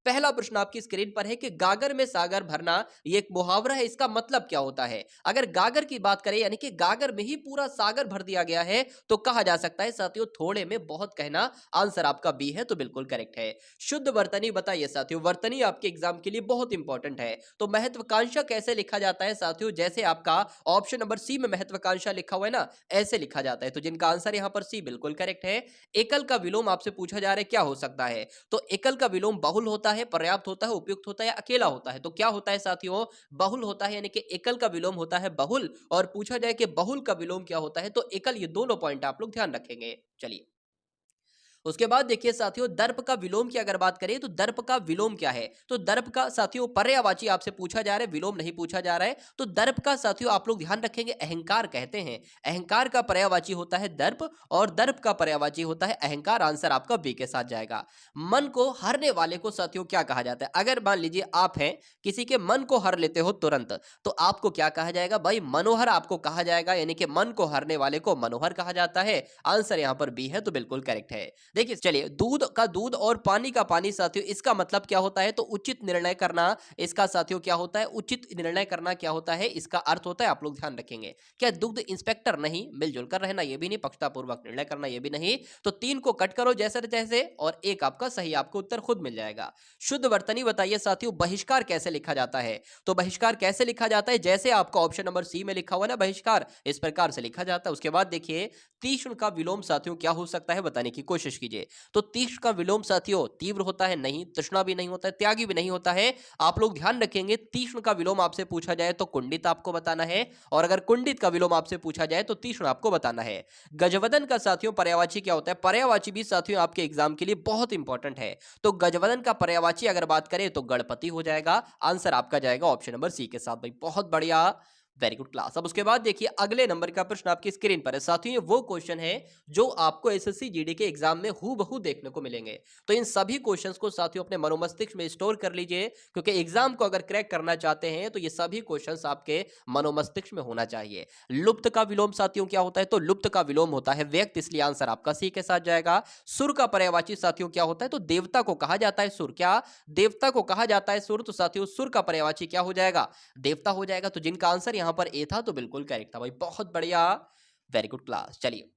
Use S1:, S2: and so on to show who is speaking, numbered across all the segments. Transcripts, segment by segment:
S1: पहला प्रश्न आपकी स्क्रीन पर है कि गागर में सागर भरना ये एक मुहावरा है, इसका मतलब क्या होता है? अगर गागर की बात करें यानी कि गागर में ही पूरा सागर भर दिया गया है तो कहा जा सकता है साथियों थोड़े में बहुत कहना। आंसर आपका बी है, तो बिल्कुल करेक्ट है। शुद्ध वर्तनी बताइए साथियों, वर्तनी आपके एग्जाम के लिए बहुत इंपॉर्टेंट है। तो महत्वाकांक्षा कैसे लिखा जाता है साथियों? जैसे आपका ऑप्शन नंबर सी में महत्वाकांक्षा लिखा हुआ है ना, ऐसे लिखा जाता है। तो जिनका आंसर यहाँ पर सी बिल्कुल करेक्ट है। एकल का विलोम आपसे पूछा जा रहा है क्या हो सकता है? तो एकल का विलोम बहुल होता है, पर्याप्त होता है, उपयुक्त होता है या अकेला होता है? तो क्या होता है साथियों? बहुल होता है, यानी कि एकल का विलोम होता है बहुल। और पूछा जाए कि बहुल का विलोम क्या होता है तो एकल। ये दोनों पॉइंट आप लोग ध्यान रखेंगे। चलिए, उसके बाद देखिए साथियों, दर्प का विलोम की अगर बात करें तो दर्प का विलोम क्या है? तो दर्प का साथियों पर्यायवाची आपसे पूछा जा रहा है, विलोम नहीं पूछा जा रहा है। तो दर्प का साथियों आप लोग ध्यान रखेंगे अहंकार कहते हैं। अहंकार का पर्यायवाची होता है दर्प और दर्प का पर्यायवाची होता है अहंकार। आंसर आपका बी के साथ जाएगा। मन को हरने वाले को साथियों क्या कहा जाता है? अगर मान लीजिए आप हैं, किसी के मन को हर लेते हो तुरंत, तो आपको क्या कहा जाएगा? भाई मनोहर आपको कहा जाएगा, यानी कि मन को हरने वाले को मनोहर कहा जाता है। आंसर यहां पर बी है, तो बिल्कुल करेक्ट है। देखिए चलिए, दूध का दूध और पानी का पानी साथियों, इसका मतलब क्या होता है? तो उचित निर्णय करना। इसका साथियों क्या होता है? उचित निर्णय करना क्या होता है? इसका अर्थ होता है, आप लोग ध्यान रखेंगे। क्या दुग्ध इंस्पेक्टर नहीं, मिलजुल कर रहना ये भी नहीं, पक्षतापूर्वक निर्णय करना ये भी नहीं। तो 3 को कट करो जैसे तैसे और एक आपका सही, आपको उत्तर खुद मिल जाएगा। शुद्ध वर्तनी बताइए साथियों, बहिष्कार कैसे लिखा जाता है? तो बहिष्कार कैसे लिखा जाता है? जैसे आपका ऑप्शन नंबर सी में लिखा हुआ है ना बहिष्कार, इस प्रकार से लिखा जाता है। उसके बाद देखिए, तीक्ष्ण का विलोम साथियों क्या हो सकता है बताने की कोशिश कीजिए। तो तीक्ष्ण का विलोम साथियों तीव्र होता है नहीं, तृष्णा भी नहीं होता है, त्यागी भी नहीं होता है। आप लोग ध्यान रखेंगे, तीक्ष्ण का विलोम आपसे पूछा जाए तो कुंडित आपको बताना है, और अगर कुंडित का विलोम आपसे पूछा जाए तो तीक्ष्ण आपको बताना है। गजवदन का साथियों पर्यायवाची क्या होता है? पर्यायवाची भी साथियों आपके एग्जाम के लिए बहुत इंपॉर्टेंट है। तो गजवदन का पर्यायवाची अगर बात करें तो गणपति हो जाएगा। आंसर आपका जाएगा ऑप्शन नंबर सी के साथ। भाई बहुत बढ़िया, वेरी गुड क्लास। अब उसके बाद देखिए, अगले नंबर का प्रश्न आपकी स्क्रीन पर है साथियों। ये वो क्वेश्चन है जो आपको एसएससी जीडी के एग्जाम में हूबहू देखने को मिलेंगे। तो इन सभी क्वेश्चंस को साथियों अपने मनोमस्तिष्क में स्टोर कर लीजिए, क्योंकि एग्जाम को अगर क्रैक करना चाहते हैं तो ये सभी क्वेश्चंस आपके मनोमस्तिष्क में होना चाहिए। लुप्त का विलोम साथियों क्या होता है? तो लुप्त का विलोम होता है व्यक्त, इसलिए आंसर आपका सी के साथ जाएगा। सुर का पर्यायवाची साथियों क्या होता है? तो देवता को कहा जाता है सुर। क्या देवता को कहा जाता है सुर? तो साथियों सुर का पर्यायवाची क्या हो जाएगा? देवता हो जाएगा। तो जिनका आंसर यहां पर ए था तो बिल्कुल करेक्ट था। भाई बहुत बढ़िया, वेरी गुड क्लास। चलिए,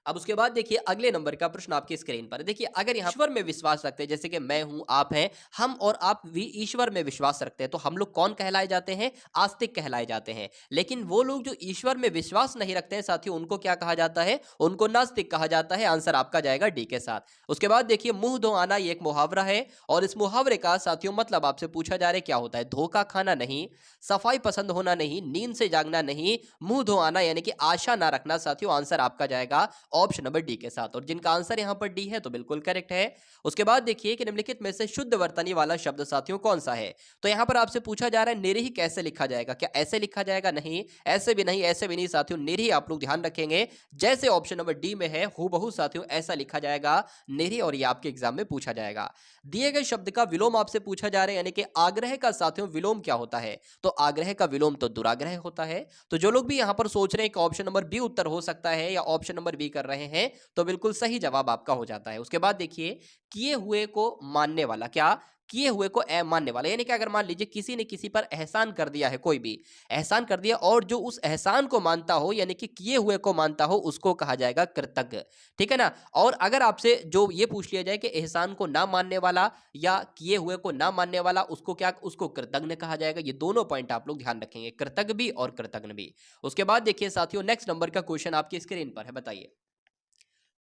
S1: अब उसके बाद देखिए, अगले नंबर का प्रश्न आपकी स्क्रीन पर है। देखिए, अगर यहाँ ईश्वर में विश्वास रखते हैं, जैसे कि मैं हूं, आप हैं, हम और आप भी ईश्वर में विश्वास रखते हैं, तो हम लोग कौन कहलाए जाते हैं? आस्तिक कहलाए जाते हैं। लेकिन वो लोग जो ईश्वर में विश्वास नहीं रखते हैं साथियों, उनको क्या कहा जाता है? उनको नास्तिक कहा जाता है। आंसर आपका जाएगा डी के साथ। उसके बाद देखिए, मुंह धो आना ये एक मुहावरा है, और इस मुहावरे का साथियों मतलब आपसे पूछा जा रहा है क्या होता है? धोखा खाना नहीं, सफाई पसंद होना नहीं, नींद से जागना नहीं, मुंह धो आना यानी कि आशा ना रखना साथियों। आंसर आपका जाएगा ऑप्शन नंबर डी के साथ, और जिनका आंसर यहां पर डी है तो बिल्कुल करेक्ट है। उसके बाद देखिए कि निम्नलिखित में से शुद्ध वर्तनी वाला शब्द साथियों कौन सा है? तो यहां पर आपसे पूछा जा रहा है निरीह कैसे लिखा जाएगा? क्या ऐसे लिखा जाएगा? नहीं, ऐसे भी नहीं, ऐसे भी नहीं साथियों। निरीह आप लोग ध्यान रखेंगे, जैसे ऑप्शन नंबर डी में है हूबहू साथियों ऐसा लिखा जाएगा निरीह, और ये आपके एग्जाम में पूछा जाएगा। दिए गए शब्द का विलोम आपसे पूछा जा रहा है, यानी कि आग्रह का साथियों विलोम क्या होता है? तो आग्रह का विलोम तो दुराग्रह होता है। तो जो लोग भी यहां पर सोच रहे हैं कि ऑप्शन नंबर बी उत्तर हो सकता है या ऑप्शन नंबर बी कर रहे हैं, तो बिल्कुल सही जवाब आपका हो जाता है। उसके बाद देखिए, किए हुए को मानने वाला, क्या किए हुए को मानने वाला, यानी कि अगर मान लीजिए किसी ने किसी पर एहसान कर दिया है, कोई भी एहसान कर दिया, और जो उस एहसान को मानता हो यानी कि किए हुए को मानता हो, उसको कहा जाएगा कृतज्ञ। ठीक है ना? और अगर आपसे जो ये पूछ लिया जाए कि एहसान को ना मानने वाला या किए हुए को ना मानने वाला, उसको क्या, उसको कृतज्ञ कहा जाएगा। ये दोनों पॉइंट आप लोग ध्यान रखेंगे, कृतज्ञ भी और कृतज्ञ भी। उसके बाद देखिए साथियों, नेक्स्ट नंबर का क्वेश्चन आपकी स्क्रीन पर है। बताइए,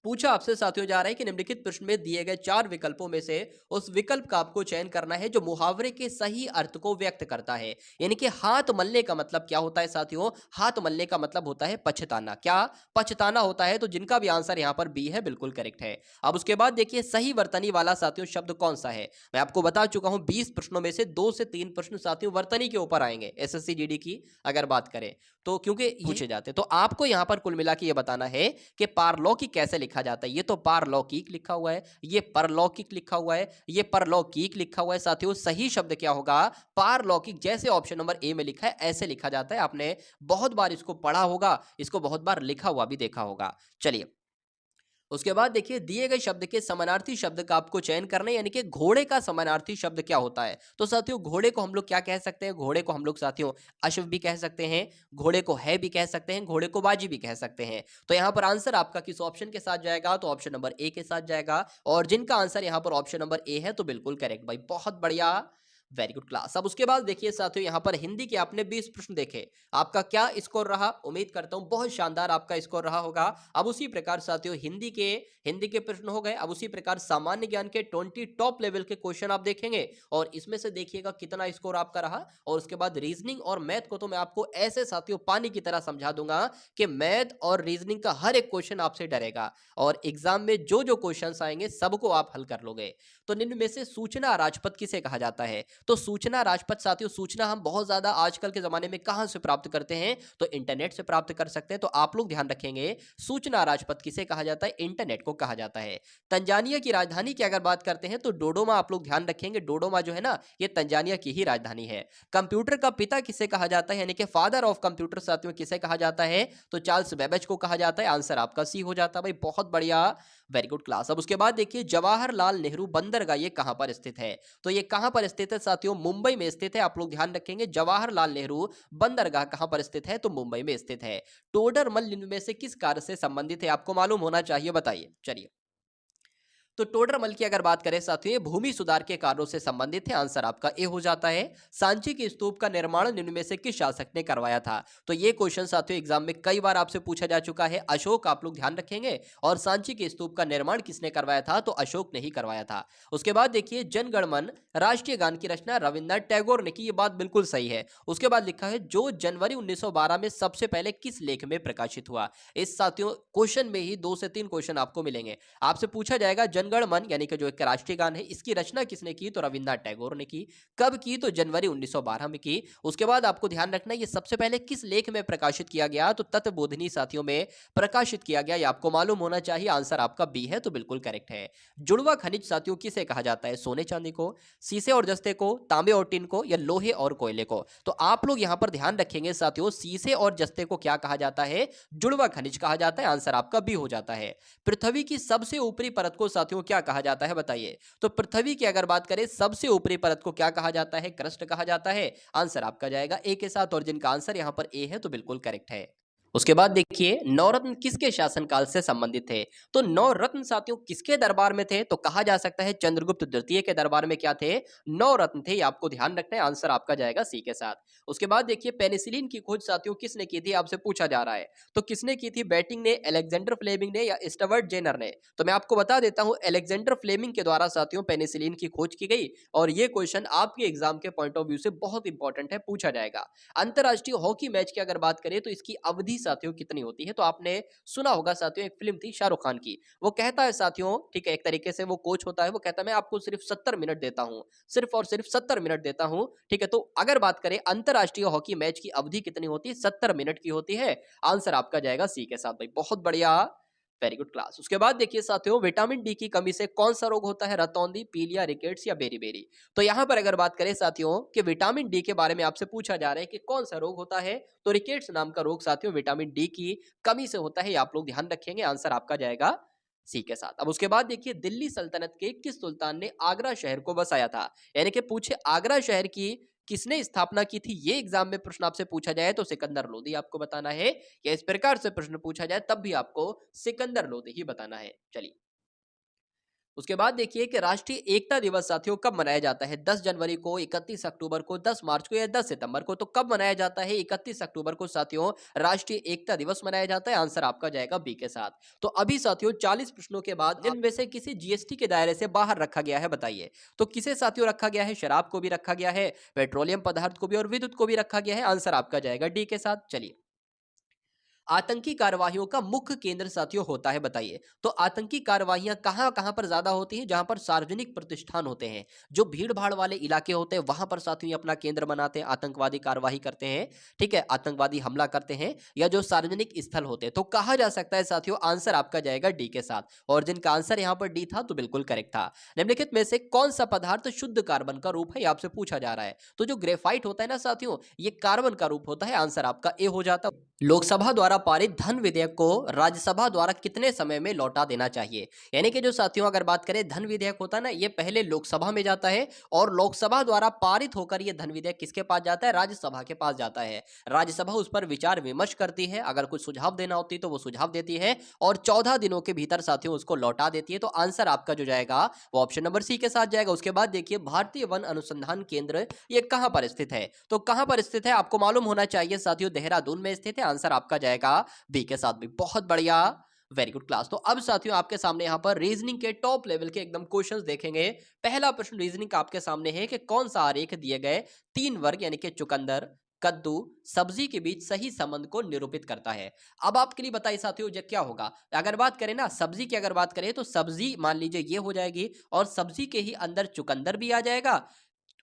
S1: पूछा आपसे साथियों जा रहा है कि निम्नलिखित प्रश्न में दिए गए 4 विकल्पों में से उस विकल्प का आपको चयन करना है जो मुहावरे के सही अर्थ को व्यक्त करता है। यानी कि हाथ मलने का मतलब क्या होता है साथियों? हाथ मलने का मतलब होता है पछताना। क्या पछताना होता है? तो जिनका भी आंसर यहां पर बी है बिल्कुल करेक्ट है। अब उसके बाद देखिए, सही वर्तनी वाला साथियों शब्द कौन सा है? मैं आपको बता चुका हूं 20 प्रश्नों में से 2 से 3 प्रश्न साथियों वर्तनी के ऊपर आएंगे एसएससी जीडी की अगर बात करें तो, क्योंकि ये पूछे जाते हैं। तो आपको यहां पर कुल मिला के ये बताना है कि पारलौकिक कैसे लिखा जाता है। ये तो पारलौकिक लिखा हुआ है, ये परलौकिक लिखा हुआ है, ये परलौकिक लिखा हुआ है साथियों। सही शब्द क्या होगा? पारलौकिक। जैसे ऑप्शन नंबर ए में लिखा है ऐसे लिखा जाता है। आपने बहुत बार इसको पढ़ा होगा, इसको बहुत बार लिखा हुआ भी देखा होगा। चलिए, उसके बाद देखिए दिए गए शब्द के समानार्थी शब्द का आपको चयन करना है, यानी कि घोड़े का समानार्थी शब्द क्या होता है। तो साथियों घोड़े को हम लोग क्या कह सकते हैं, घोड़े को हम लोग साथियों अश्व भी कह सकते हैं, घोड़े को है भी कह सकते हैं, घोड़े को बाजी भी कह सकते हैं। तो यहाँ पर आंसर आपका किस ऑप्शन के साथ जाएगा, तो ऑप्शन नंबर ए के साथ जाएगा। और जिनका आंसर यहाँ पर ऑप्शन नंबर ए है तो बिल्कुल करेक्ट भाई, बहुत बढ़िया, वेरी गुड क्लास। अब उसके बाद देखिए साथियों यहाँ पर हिंदी के आपने 20 प्रश्न देखे, आपका क्या स्कोर रहा, उम्मीद करता हूँ बहुत शानदार आपका स्कोर रहा होगा। अब उसी प्रकार साथियों हिंदी के प्रश्न हो गए। अब उसी प्रकार सामान्य ज्ञान के 20 टॉप लेवल के क्वेश्चन आप देखेंगे और इसमें से देखिएगा कितना स्कोर आपका रहा। और उसके बाद रीजनिंग और मैथ को तो मैं आपको ऐसे साथियों पानी की तरह समझा दूंगा कि मैथ और रीजनिंग का हर एक क्वेश्चन आपसे डरेगा और एग्जाम में जो जो क्वेश्चन आएंगे सबको आप हल कर लोगे। तो निम्न में से सूचना राजपथ किसे कहा जाता है, तो सूचना राजपथ साथियों, सूचना हम बहुत ज्यादा आजकल के जमाने में कहां से प्राप्त करते हैं, तो इंटरनेट से प्राप्त कर सकते हैं। तो आप लोग ध्यान रखेंगे सूचना राजपथ किसे कहा जाता है, इंटरनेट को कहा जाता है। तंजानिया की राजधानी की अगर बात करते हैं तो डोडोमा, आप लोग ध्यान रखेंगे डोडोमा जो है ना ये तंजानिया की ही राजधानी है। कंप्यूटर का पिता किसे कहा जाता है, यानी कि फादर ऑफ कंप्यूटर साथियों किसे कहा जाता है, तो चार्ल्स बेबेज को कहा जाता है। आंसर आपका सी हो जाता है भाई, बहुत बढ़िया, वेरी गुड क्लास। अब उसके बाद देखिए जवाहरलाल नेहरू बंदरगाह ये कहां पर स्थित है, तो ये कहां पर स्थित है साथियों, मुंबई में स्थित है। आप लोग ध्यान रखेंगे जवाहरलाल नेहरू बंदरगाह कहां पर स्थित है, तो मुंबई में स्थित है। टोडरमल निम्न में से किस कार्य से संबंधित है, आपको मालूम होना चाहिए, बताइए। चलिए, तो टोडरमल की अगर बात करें साथियों ये भूमि सुधार के कार्यों से संबंधित है। आंसर आपका ए हो जाता है। सांची के स्तूप का निर्माण निम्न में से किस शासक ने करवाया था, तो ये क्वेश्चन साथियों एग्जाम में कई बार आपसे पूछा जा चुका है। अशोक, आप लोग ध्यान रखेंगे। और सांची के स्तूप का निर्माण किसने करवाया था, तो अशोक ने ही करवाया था। उसके बाद देखिए जनगण मन राष्ट्रीय गान की रचना रविन्द्रनाथ टैगोर ने की, ये बात बिल्कुल सही है। उसके बाद लिखा है जो जनवरी 1912 में सबसे पहले किस लेख में प्रकाशित हुआ। इस साथियों क्वेश्चन में ही 2 से 3 क्वेश्चन आपको मिलेंगे। आपसे पूछा जाएगा जनगण मन यानी कि जो एक राष्ट्रीय गान है इसकी रचना किसने की, तो रविन्द्रनाथ टैगोर ने की। कब की, तो जनवरी 1912 में की। उसके बाद आपको ध्यान रखना है ये सबसे पहले किस लेख में प्रकाशित किया गया, तो तत्वबोधिनी साथियों में प्रकाशित किया गया, ये आपको मालूम होना चाहिए। आंसर आपका बी है, तो बिल्कुल करेक्ट है। जुड़वा खनिज साथियों किसे कहा जाता है, सोने चांदी को, सीसे और जस्ते को, तांबे और टिन को, या लोहे और कोयले को। तो आप लोग यहां पर ध्यान रखेंगे साथियों सीसे और जस्ते को क्या कहा जाता है, जुड़वा खनिज कहा जाता है। आंसर आपका बी हो जाता है। पृथ्वी की सबसे ऊपरी परत को साथियों क्या कहा जाता है, बताइए। तो पृथ्वी की अगर बात करें सबसे ऊपरी परत को क्या कहा जाता है, क्रस्ट कहा जाता है। आंसर आपका जाएगा ए के साथ और जिनका आंसर यहां पर ए है तो बिल्कुल करेक्ट है। उसके बाद देखिए नवरत्न किसके शासनकाल से संबंधित थे, तो नवरत्न साथियों किसके दरबार में थे, तो कहा जा सकता है चंद्रगुप्त द्वितीय के दरबार में क्या थे, नवरत्न थे। ये आपको ध्यान रखना है। आंसर आपका जाएगा सी के साथ। उसके बाद देखिए पेनिसिलिन की खोज साथियों किसने की थी, आपसे पूछा जा रहा है। तो किसने की थी, बैटिंग ने, अलेक्जेंडर फ्लेमिंग ने, या स्टुअर्ट जेनर ने। तो मैं आपको बता देता हूं अलेक्जेंडर फ्लेमिंग के द्वारा साथियों पेनिसिलिन की खोज की गई। और ये क्वेश्चन आपके एग्जाम के पॉइंट ऑफ व्यू से बहुत इंपॉर्टेंट है, पूछा जाएगा। अंतरराष्ट्रीय हॉकी मैच की अगर बात करें तो इसकी अवधि साथियों कितनी होती है, तो आपने सुना होगा साथियों एक फिल्म थी शाहरुख खान की। वो कहता है साथियों, ठीक है, एक तरीके से वो कोच होता है, वो कहता है मैं आपको सिर्फ 70 मिनट देता हूं, सिर्फ और सिर्फ 70 मिनट देता हूं। ठीक है, तो अगर बात करें अंतरराष्ट्रीय हॉकी मैच की अवधि कितनी होती है, 70 मिनट की होती है। आंसर आपका जाएगा सी के साथ भाई, बहुत बढ़िया, वेरी गुड क्लास। उसके बाद देखिए साथियों विटामिन डी की कमी से कौन सा रोग होता है, रतौंधी, पीलिया, रिकेट्स, या बेरी। तो यहां पर अगर बात करें साथियों कि विटामिन डी के बारे में आपसे पूछा जा रहा है कि कौन सा रोग होता है, तो रिकेट्स नाम का रोग साथियों विटामिन डी की कमी से होता है। ये आप लोग ध्यान रखेंगे। आंसर आपका जाएगा सी के साथ। अब उसके बाद देखिए दिल्ली सल्तनत के किस सुल्तान ने आगरा शहर को बसाया था, यानी कि पूछे आगरा शहर की किसने स्थापना की थी, ये एग्जाम में प्रश्न आपसे पूछा जाए तो सिकंदर लोदी आपको बताना है, या इस प्रकार से प्रश्न पूछा जाए तब भी आपको सिकंदर लोदी ही बताना है। चलिए, उसके बाद देखिए कि राष्ट्रीय एकता दिवस साथियों कब मनाया जाता है, 10 जनवरी को, 31 अक्टूबर को, 10 मार्च को, या 10 सितंबर को। तो कब मनाया जाता है, 31 अक्टूबर को साथियों राष्ट्रीय एकता दिवस मनाया जाता है। आंसर आपका जाएगा बी के साथ। तो अभी साथियों 40 प्रश्नों के बाद इनमें से किसी जीएसटी के दायरे से बाहर रखा गया है, बताइए। तो किसे साथियों रखा गया है, शराब को भी रखा गया है, पेट्रोलियम पदार्थ को भी, और विद्युत को भी रखा गया है। आंसर आपका जाएगा डी के साथ। चलिए, आतंकी कार्यवाहियों का मुख्य केंद्र साथियों होता है, बताइए। तो आतंकी कार्यवाहियां कहां कहां पर ज्यादा होती हैं, जहां पर सार्वजनिक प्रतिष्ठान होते हैं, जो भीड़ भाड़ वाले इलाके होते हैं वहां पर साथियों ये अपना केंद्र बनाते हैं, आतंकवादी कार्यवाही करते हैं। ठीक है, आतंकवादी हमला करते हैं, या जो सार्वजनिक स्थल होते हैं। तो कहा जा सकता है साथियों आंसर आपका जाएगा डी के साथ, और जिनका आंसर यहां पर डी था तो बिल्कुल करेक्ट था। निम्नलिखित में से कौन सा पदार्थ शुद्ध कार्बन का रूप है, ये आपसे पूछा जा रहा है। तो जो ग्रेफाइट होता है ना साथियों, ये कार्बन का रूप होता है। आंसर आपका ए हो जाता। लोकसभा द्वारा पारित धन विधेयक को राज्यसभा द्वारा कितने समय में लौटा देना चाहिए? यानी कि जो साथियों अगर बात करें धन विधेयक होता है ना, ये पहले लोकसभा में जाता है और लोकसभा द्वारा पारित होकर ये धन विधेयक किसके पास जाता है? राज्यसभा के पास जाता है। राज्यसभा उस पर विचार विमर्श करती है, अगर कुछ सुझाव देना होती है तो वो सुझाव देती है और 14 दिनों के भीतर साथियों उसको लौटा देती है। तो आंसर आपका जो जाएगा वो ऑप्शन नंबर सी के साथ जाएगा। उसके बाद देखिए भारतीय वन अनुसंधान केंद्र ये कहां पर स्थित है? तो कहां पर स्थित है आपको मालूम होना चाहिए साथियों, देहरादून में स्थित है। आंसर आपका जाएगा बी के साथ भी। बहुत बढ़िया, वेरी गुड क्लास। तो अब साथियों आपके सामने यहां पर रीजनिंग के टॉप लेवल के एकदम क्वेश्चंस देखेंगे। पहला प्रश्न रीजनिंग का आपके सामने है कि कौन सा आरेख दिए गए तीन वर्ग यानी कि चुकंदर, कद्दू, सब्जी के बीच सही संबंध को निरूपित करता है? अब आपके लिए बताइए साथियों ये क्या होगा। अगर बात करें ना सब्जी की, अगर बात करें तो सब्जी मान लीजिए ये हो जाएगी और सब्जी के ही अंदर चुकंदर भी आ जाएगा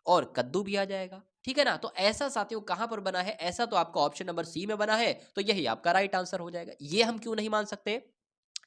S1: और कद्दू भी आ जाएगा, ठीक है ना। तो ऐसा साथियों कहां पर बना है? ऐसा तो आपका ऑप्शन नंबर सी में बना है, तो यही आपका राइट आंसर हो जाएगा। ये हम क्यों नहीं मान सकते?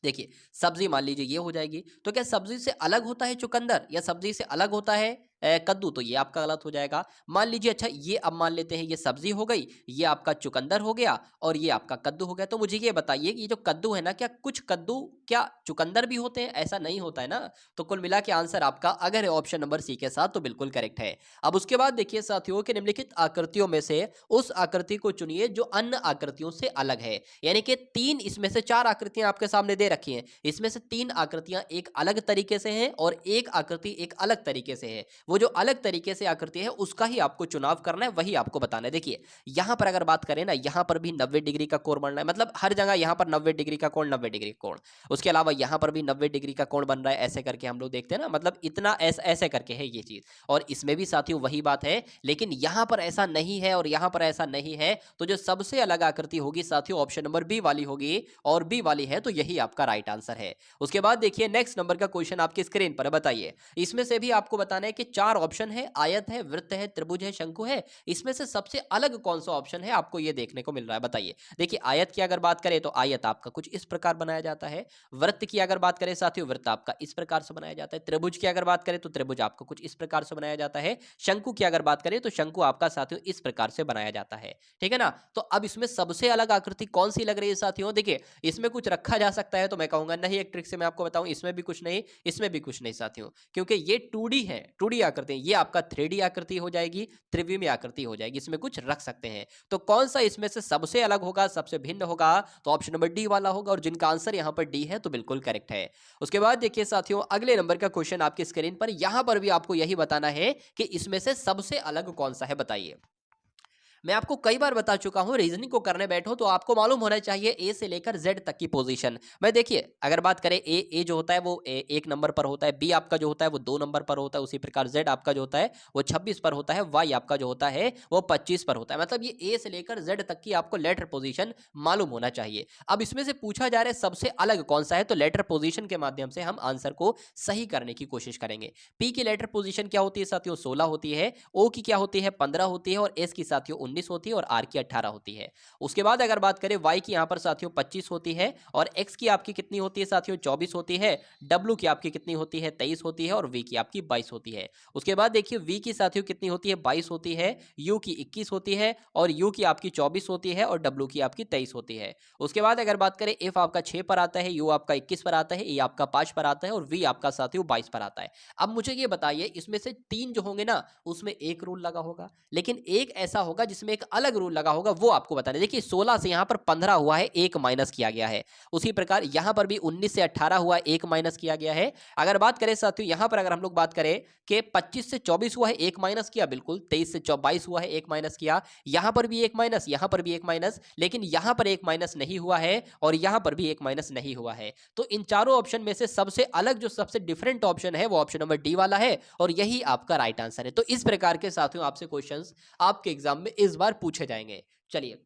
S1: देखिए सब्जी मान लीजिए ये हो जाएगी, तो क्या सब्जी से अलग होता है चुकंदर या सब्जी से अलग होता है कद्दू? तो ये आपका गलत हो जाएगा। मान लीजिए अच्छा ये अब मान लेते हैं ये सब्जी हो गई, ये आपका चुकंदर हो गया और ये आपका कद्दू हो गया। तो मुझे ये बताइए कि ये जो कद्दू है ना, क्या कुछ कद्दू क्या चुकंदर भी होते हैं? ऐसा नहीं होता है ना। तो कुल मिला के आंसर आपका अगर है ऑप्शन नंबर सी के साथ तो बिल्कुल करेक्ट है। अब उसके बाद देखिए साथियों कि निम्नलिखित आकृतियों में से उस आकृति को चुनिए जो अन्य आकृतियों से अलग है। यानी कि तीन इसमें से चार आकृतियां आपके सामने दे रखी हैं, इसमें से तीन आकृतियां एक अलग तरीके से हैं और एक आकृति एक अलग तरीके से है। वो जो अलग तरीके से आकृति है उसका ही आपको चुनाव करना है, वही आपको बताना है। देखिए यहां पर अगर बात करें ना, यहां पर भी 90 डिग्री का कोण बनना है, मतलब हर जगह यहां पर 90 डिग्री का कोण, 90 डिग्री का कोण। उसके अलावा यहां पर भी 90 डिग्री का कोण बन रहा है, ऐसे करके हम लोग देखते हैं ना, मतलब इतना ऐसे ऐसे करके है ये चीज। और इसमें भी साथियों वही बात है, लेकिन यहां पर ऐसा नहीं है और यहां पर ऐसा नहीं है। तो जो सबसे अलग आकृति होगी साथियों ऑप्शन नंबर बी वाली होगी, और बी वाली है तो यही आपका राइट आंसर है। उसके बाद देखिए नेक्स्ट नंबर का क्वेश्चन आपकी स्क्रीन पर है, बताइए इसमें से भी आपको बताना है कि चार ऑप्शन है, आयत है, वृत्त है, त्रिभुज है, शंकु है, इसमें से सबसे अलग कौन सा ऑप्शन है आपको ये देखने को मिल रहा है, बताइए। देखिए आयत की अगर बात करें तो आयत आपका कुछ इस प्रकार बनाया जाता है। वृत्त की अगर बात करें साथियों, वृत्त आपका इस प्रकार से बनाया जाता है। त्रिभुज की अगर बात करें तो त्रिभुज आपको कुछ इस प्रकार से बनाया जाता है। शंकु की अगर बात करें तो शंकु आपका साथियों इस प्रकार से बनाया जाता है, ठीक है ना। तो अब इसमें सबसे अलग आकृति कौन सी लग रही है साथियों? देखिए इसमें कुछ रखा जा सकता है तो मैं कहूंगा नहीं, एक ट्रिक से मैं आपको बताऊं, इसमें भी कुछ नहीं, इसमें भी कुछ नहीं साथियों, क्योंकि ये 2D है, 2D आकृति। ये आपका 3D आकृति हो जाएगी, त्रिविमीय आकृति हो जाएगी, इसमें कुछ रख सकते हैं। तो कौन सा इसमें से सबसे अलग होगा, सबसे भिन्न होगा? तो ऑप्शन नंबर डी वाला होगा, और जिनका आंसर यहाँ पर डी है तो बिल्कुल करेक्ट है। उसके बाद देखिए साथियों अगले नंबर का क्वेश्चन आपकी स्क्रीन पर, यहां पर भी आपको यही बताना है कि इसमें से सबसे अलग कौन सा है, बताइए। मैं आपको कई बार बता चुका हूं, रीजनिंग को करने बैठो तो आपको मालूम होना चाहिए ए से लेकर जेड तक की पोजीशन। मैं देखिए अगर बात करें ए जो होता है वो एक नंबर पर होता है, बी आपका जो होता है वो 2 नंबर पर होता है, उसी प्रकार जेड आपका जो होता है वो 26 पर होता है, वाई आपका जो होता है वो 25 पर होता है। मतलब ये ए से लेकर जेड तक की आपको लेटर पोजीशन मालूम होना चाहिए। अब इसमें से पूछा जा रहा है सबसे अलग कौन सा है, तो लेटर पोजीशन के माध्यम से हम आंसर को सही करने की कोशिश करेंगे। पी की लेटर पोजीशन क्या होती है साथियों? 16 होती है। ओ की क्या होती है? 15 होती है। और एस की साथियों 19 होती है। और आर की 18 होती है। उसके बाद अगर बात करें वाई की, यहां पर साथियों 25 होती है। और एक्स की आपकी कितनी होती है साथियों? 24 होती है। डब्ल्यू की आपकी कितनी होती है? 23 होती है। और वी की आपकी 22 होती है। उसके बाद देखिए वी की साथियों कितनी होती है? 22 होती है। यू की 21 होती है। और यू की आपकी 24 होती है। और डब्ल्यू की आपकी 23 होती है। उसके बाद अगर बात करें एफ आपका 6 पर आता है, यू आपका 21 पर आता है, ए आपका 5 पर आता है, और वी आपका साथियों 22 पर आता है। अब मुझे ये बताइए इसमें से तीन जो होंगे ना उसमें एक रूल लगा होगा, लेकिन एक ऐसा होगा जिसमें एक अलग रूल लगा होगा, वो आपको बताना है। देखिए 16 से यहां पर 15 हुआ है, एक माइनस किया गया है। उसी प्रकार यहां पर भी 19 से 18 हुआ, एक माइनस किया गया है। अगर बात करें साथियों यहां पर अगर हम लोग बात करें कि 25 से 24 हुआ है, एक माइनस किया, बिल्कुल। 23 से 22 हुआ है, एक माइनस किया। यहां पर भी एक माइनस, यहां पर भी एक माइनस, लेकिन यहां पर एक माइनस नहीं हुआ है और यहां पर भी एक माइनस नहीं हुआ है। तो इन चारों ऑप्शन में से सबसे अलग जो सबसे डिफरेंट ऑप्शन है वो ऑप्शन नंबर डी वाला है, और यही आपका राइट आंसर है। तो इस प्रकार के साथियों आपसे क्वेश्चंस आपके एग्जाम में इस बार पूछे जाएंगे। चलिए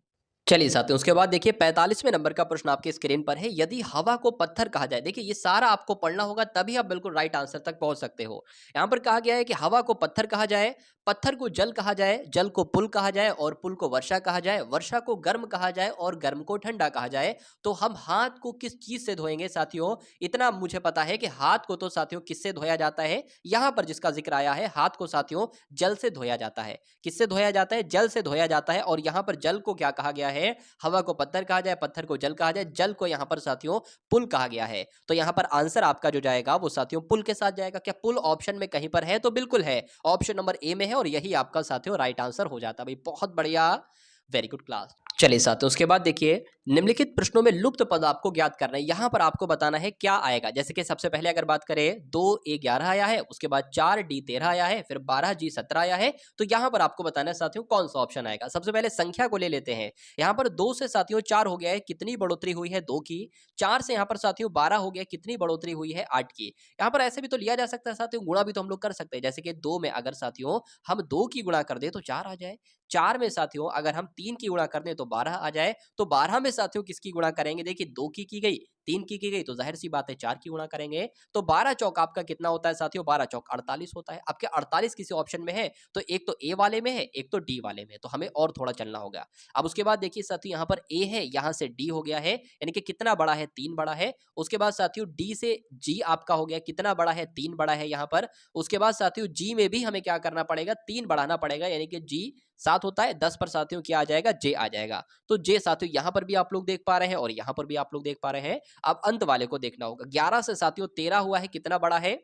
S1: चलिए साथियों उसके बाद देखिए 45वें नंबर का प्रश्न आपके स्क्रीन पर है, यदि हवा को पत्थर कहा जाए। देखिए ये सारा आपको पढ़ना होगा तभी आप बिल्कुल राइट आंसर तक पहुंच सकते हो। यहां पर कहा गया है कि हवा को पत्थर कहा जाए, पत्थर को जल कहा जाए, जल को पुल कहा जाए, और पुल को वर्षा कहा जाए, वर्षा को गर्म कहा जाए, और गर्म को ठंडा कहा जाए। तो हम हाथ को किस चीज से धोएंगे साथियों? इतना मुझे पता है कि हाथ को तो साथियों किससे धोया जाता है, यहां पर जिसका जिक्र आया है हाथ को साथियों जल से धोया जाता है। किससे धोया जाता है? जल से धोया जाता है। और यहां पर जल को क्या कहा गया है, हवा को पत्थर कहा जाए, पत्थर को जल कहा जाए, जल को यहाँ पर साथियों पुल कहा गया है। तो यहाँ पर आंसर आपका जो जाएगा वो साथियों पुल के साथ जाएगा। क्या पुल ऑप्शन में कहीं पर है? तो बिल्कुल है, ऑप्शन नंबर ए में है और यही आपका साथियों राइट आंसर हो जाता है भाई। बहुत बढ़िया, वेरी गुड क्लास। चलिए साथियों, उसके बाद देखिए निम्नलिखित प्रश्नों में लुप्त पद आपको ज्ञात करना है। यहां पर आपको बताना है क्या आएगा। जैसे कि सबसे पहले अगर बात करें 2A11 आया है, उसके बाद 4D13 आया है, फिर 12G17 आया है। तो यहां पर आपको बताना है साथियों कौन सा ऑप्शन आएगा। सबसे पहले संख्या को ले लेते हैं। यहां पर 2 से साथियों 4 हो गया है, कितनी बढ़ोतरी हुई है? 2 की। 4 से यहां पर साथियों 12 हो गया, कितनी बढ़ोतरी हुई है? 8 की। यहां पर ऐसे भी तो लिया जा सकता है साथियों, गुणा भी तो हम लोग कर सकते हैं। जैसे कि 2 में अगर साथियों हम 2 की गुणा कर दे तो 4 आ जाए। 4 में साथियों अगर हम 3 की गुणा कर दें तो 12 आ जाए। तो 12 में साथियों किसकी गुणा करेंगे? देखिए 2 की गई, 3 की गई, तो जाहिर सी बात है 4 की गुणा करेंगे। तो 12 चौक आपका कितना होता है साथियों? 12 चौक 48 होता है। अब क्या 48 किसी ऑप्शन में है? तो एक तो ए वाले में है, एक तो डी वाले में, तो हमें और थोड़ा चलना होगा। अब उसके बाद देखिए साथियों यहाँ पर ए है, यहाँ से डी हो गया है, यानी कि कितना बड़ा है? 3 बड़ा है। उसके बाद साथियों डी से जी आपका हो गया, कितना बड़ा है? 3 बड़ा है यहाँ पर। उसके बाद साथियों जी में भी हमें क्या करना पड़ेगा? 3 बढ़ाना पड़ेगा, यानी कि जी 7 होता है, 10 पर साथियों क्या आ जाएगा? जे आ जाएगा। तो जे साथियों यहाँ पर भी आप लोग देख पा रहे हैं और यहाँ पर भी आप लोग देख पा रहे हैं। अब अंत वाले को देखना होगा। 11 से साथियों 13 हुआ है, कितना बड़ा है?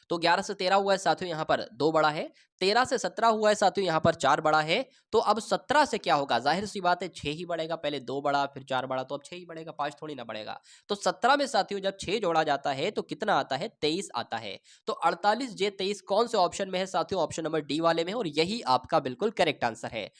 S1: तो 11 से 13 हुआ है साथियों, यहाँ पर 2 बड़ा है। 13 से 17 हुआ है साथियों, यहाँ पर 4 बड़ा है। तो अब 17 से क्या होगा? जाहिर सी बात है 6 ही बढ़ेगा। पहले 2 बड़ा, फिर 4 बड़ा, तो अब 6 ही बढ़ेगा, 5 थोड़ी ना बढ़ेगा। तो 17 में साथियों जब 6 जोड़ा जाता है तो कितना आता है? 23 आता है। तो 48 जे 23 कौन से ऑप्शन में है साथियों? ऑप्शन नंबर डी वाले में है और यही आपका बिल्कुल करेक्ट आंसर है।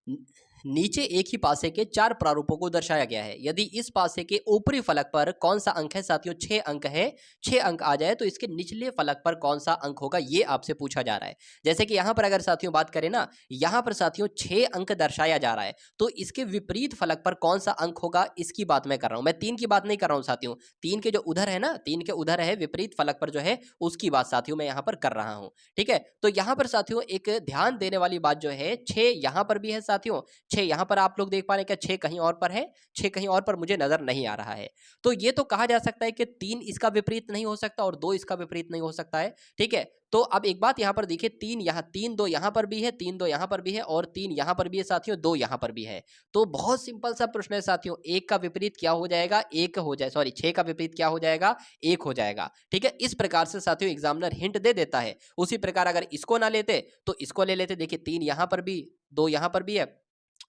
S1: न- नीचे एक ही पासे के 4 प्रारूपों को दर्शाया गया है। यदि इस पासे के ऊपरी फलक पर कौन सा अंक है साथियों? 6 अंक है। 6 अंक आ जाए तो इसके निचले फलक पर कौन सा अंक होगा, ये आपसे पूछा जा रहा है। जैसे कि यहां पर अगर साथियों बात करें ना, यहां पर साथियों 6 अंक दर्शाया जा रहा है, तो इसके विपरीत फलक पर कौन सा अंक होगा, इसकी बात मैं कर रहा हूं। मैं 3 की बात नहीं कर रहा हूं साथियों। 3 के जो उधर है ना, 3 के उधर है विपरीत फलक पर जो है, उसकी बात साथियों मैं यहां पर कर रहा हूं। ठीक है, तो यहां पर साथियों एक ध्यान देने वाली बात जो है, 6 यहां पर भी है साथियों, 6 यहाँ पर आप लोग देख पा रहे हैं क्या? 6 कहीं और पर है, 6 कहीं और पर मुझे नजर नहीं आ रहा है। तो ये तो कहा जा सकता है कि 3 इसका विपरीत नहीं हो सकता और 2 इसका विपरीत नहीं हो सकता है। ठीक है, तो अब एक बात यहाँ पर देखिए, 3 यहाँ, 3 2 यहाँ पर भी है, 3 2 यहाँ पर भी है और 3 यहाँ पर भी है साथियों, 2 यहाँ पर भी है। तो बहुत सिंपल सा प्रश्न है साथियों, 1 का विपरीत क्या हो जाएगा? 1 हो जाए, सॉरी 6 का विपरीत क्या हो जाएगा? 1 हो जाएगा। ठीक है, इस प्रकार से साथियों एग्जामिनर हिंट दे देता है। उसी प्रकार अगर इसको ना लेते तो इसको ले लेते। देखिए 3 यहाँ पर भी, 2 यहाँ पर भी है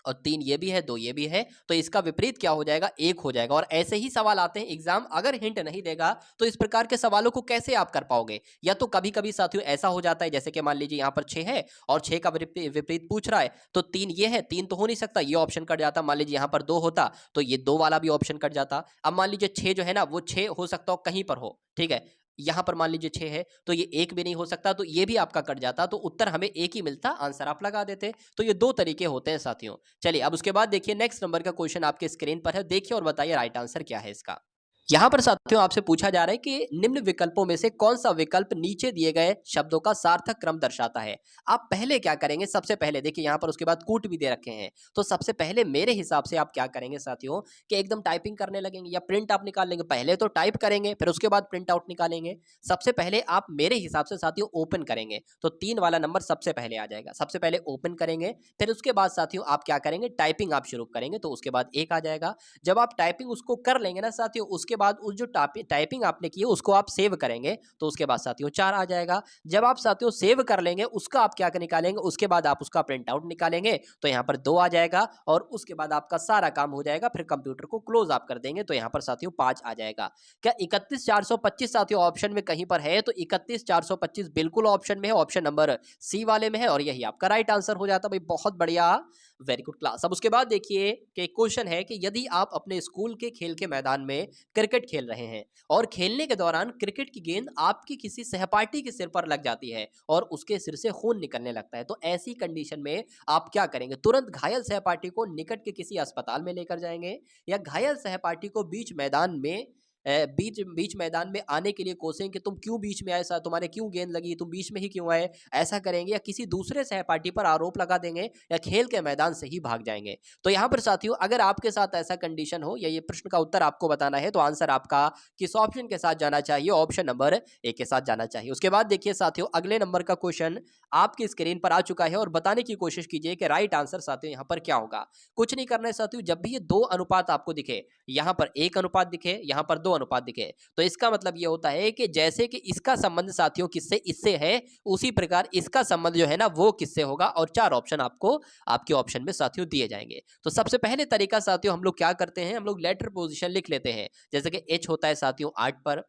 S1: और 3 ये भी है, 2 ये भी है, तो इसका विपरीत क्या हो जाएगा? 1 हो जाएगा। और ऐसे ही सवाल आते हैं एग्जाम अगर हिंट नहीं देगा तो इस प्रकार के सवालों को कैसे आप कर पाओगे? या तो कभी कभी साथियों ऐसा हो जाता है, जैसे कि मान लीजिए यहाँ पर 6 है और 6 का विपरीत पूछ रहा है, तो 3 ये है, 3 तो हो नहीं सकता, ये ऑप्शन कट जाता। मान लीजिए यहाँ पर 2 होता तो ये 2 वाला भी ऑप्शन कट जाता। अब मान लीजिए 6 जो है ना, वो 6 हो सकता हो कहीं पर हो। ठीक है, यहाँ पर मान लीजिए 6 है तो ये 1 भी नहीं हो सकता, तो ये भी आपका कट जाता, तो उत्तर हमें 1 ही मिलता, आंसर आप लगा देते। तो ये 2 तरीके होते हैं साथियों। चलिए अब उसके बाद देखिए नेक्स्ट नंबर का क्वेश्चन आपके स्क्रीन पर है, देखिए और बताइए राइट आंसर क्या है इसका। यहाँ पर साथियों आपसे पूछा जा रहा है कि निम्न विकल्पों में से कौन सा विकल्प नीचे दिए गए शब्दों का सार्थक क्रम दर्शाता है। आप पहले क्या करेंगे? सबसे पहले देखिए यहाँ पर उसके बाद कूट भी दे रखे हैं, तो सबसे पहले मेरे हिसाब से आप क्या करेंगे साथियों कि एकदम टाइपिंग करने लगेंगे या प्रिंट आप निकाल लेंगे। पहले तो टाइप करेंगे, फिर उसके बाद प्रिंट आउट निकालेंगे। सबसे पहले आप मेरे हिसाब से साथियों ओपन करेंगे, तो 3 वाला नंबर सबसे पहले आ जाएगा। सबसे पहले ओपन करेंगे, फिर उसके बाद साथियों आप क्या करेंगे? टाइपिंग आप शुरू करेंगे, तो उसके बाद 1 आ जाएगा। जब आप टाइपिंग उसको कर लेंगे ना साथियों, उसके बाद उस जो टाइपिंग आपने की है उसको आप सेव करेंगे, तो उसके बाद साथियों 4 आ जाएगा। जब आप साथियों सेव कर लेंगे, उसका आप क्या निकालेंगे? उसके बाद आप उसका प्रिंट आउट निकालेंगे, तो यहाँ पर 2 आ जाएगा और उसके बाद आपका सारा काम हो जाएगा। फिर कंप्यूटर को क्लोज आप कर देंगे, तो यहाँ पर साथियों 5 आ जाएगा। क्या 31,425 साथियों ऑप्शन में कहीं पर है? तो 31,425 बिल्कुल ऑप्शन में है, ऑप्शन नंबर सी वाले में है और यही आपका राइट आंसर हो जाता। भाई बहुत बढ़िया, वेरी गुड क्लास। अब उसके बाद देखिए कि क्वेश्चन है कि यदि आप अपने स्कूल के खेल के मैदान में क्रिकेट खेल रहे हैं और खेलने के दौरान क्रिकेट की गेंद आपकी किसी सहपाठी के सिर पर लग जाती है और उसके सिर से खून निकलने लगता है, तो ऐसी कंडीशन में आप क्या करेंगे? तुरंत घायल सहपाठी को निकट के किसी अस्पताल में लेकर जाएंगे या घायल सहपाठी को बीच मैदान में बीच बीच मैदान में आने के लिए कोसेंगे कि तुम क्यों बीच में आए, सा तुम्हारे क्यों गेंद लगी, तुम बीच में ही क्यों आए, ऐसा करेंगे, या किसी दूसरे सहपाठी पर आरोप लगा देंगे, या खेल के मैदान से ही भाग जाएंगे। तो यहाँ पर साथियों अगर आपके साथ ऐसा कंडीशन हो या ये प्रश्न का उत्तर आपको बताना है तो आंसर आपका किस ऑप्शन के साथ जाना चाहिए? ऑप्शन नंबर ए के साथ जाना चाहिए। उसके बाद देखिए साथियों अगले नंबर का क्वेश्चन आपकी स्क्रीन पर आ चुका है और बताने की कोशिश कीजिए कि राइट आंसर साथियों यहाँ पर क्या होगा। कुछ नहीं करना है साथियों, जब भी ये दो अनुपात आपको दिखे, यहाँ पर एक अनुपात दिखे, यहाँ पर दो अनुपात दिखे, तो इसका मतलब ये होता है कि जैसे कि इसका संबंध साथियों किससे, इससे है, उसी प्रकार इसका संबंध जो है ना वो किससे होगा, और चार ऑप्शन आपको आपके ऑप्शन में साथियों दिए जाएंगे। तो सबसे पहले तरीका साथियों हम लोग क्या करते हैं, हम लोग लेटर पोजीशन लिख लेते हैं। जैसे कि एच होता है साथियों 8 पर,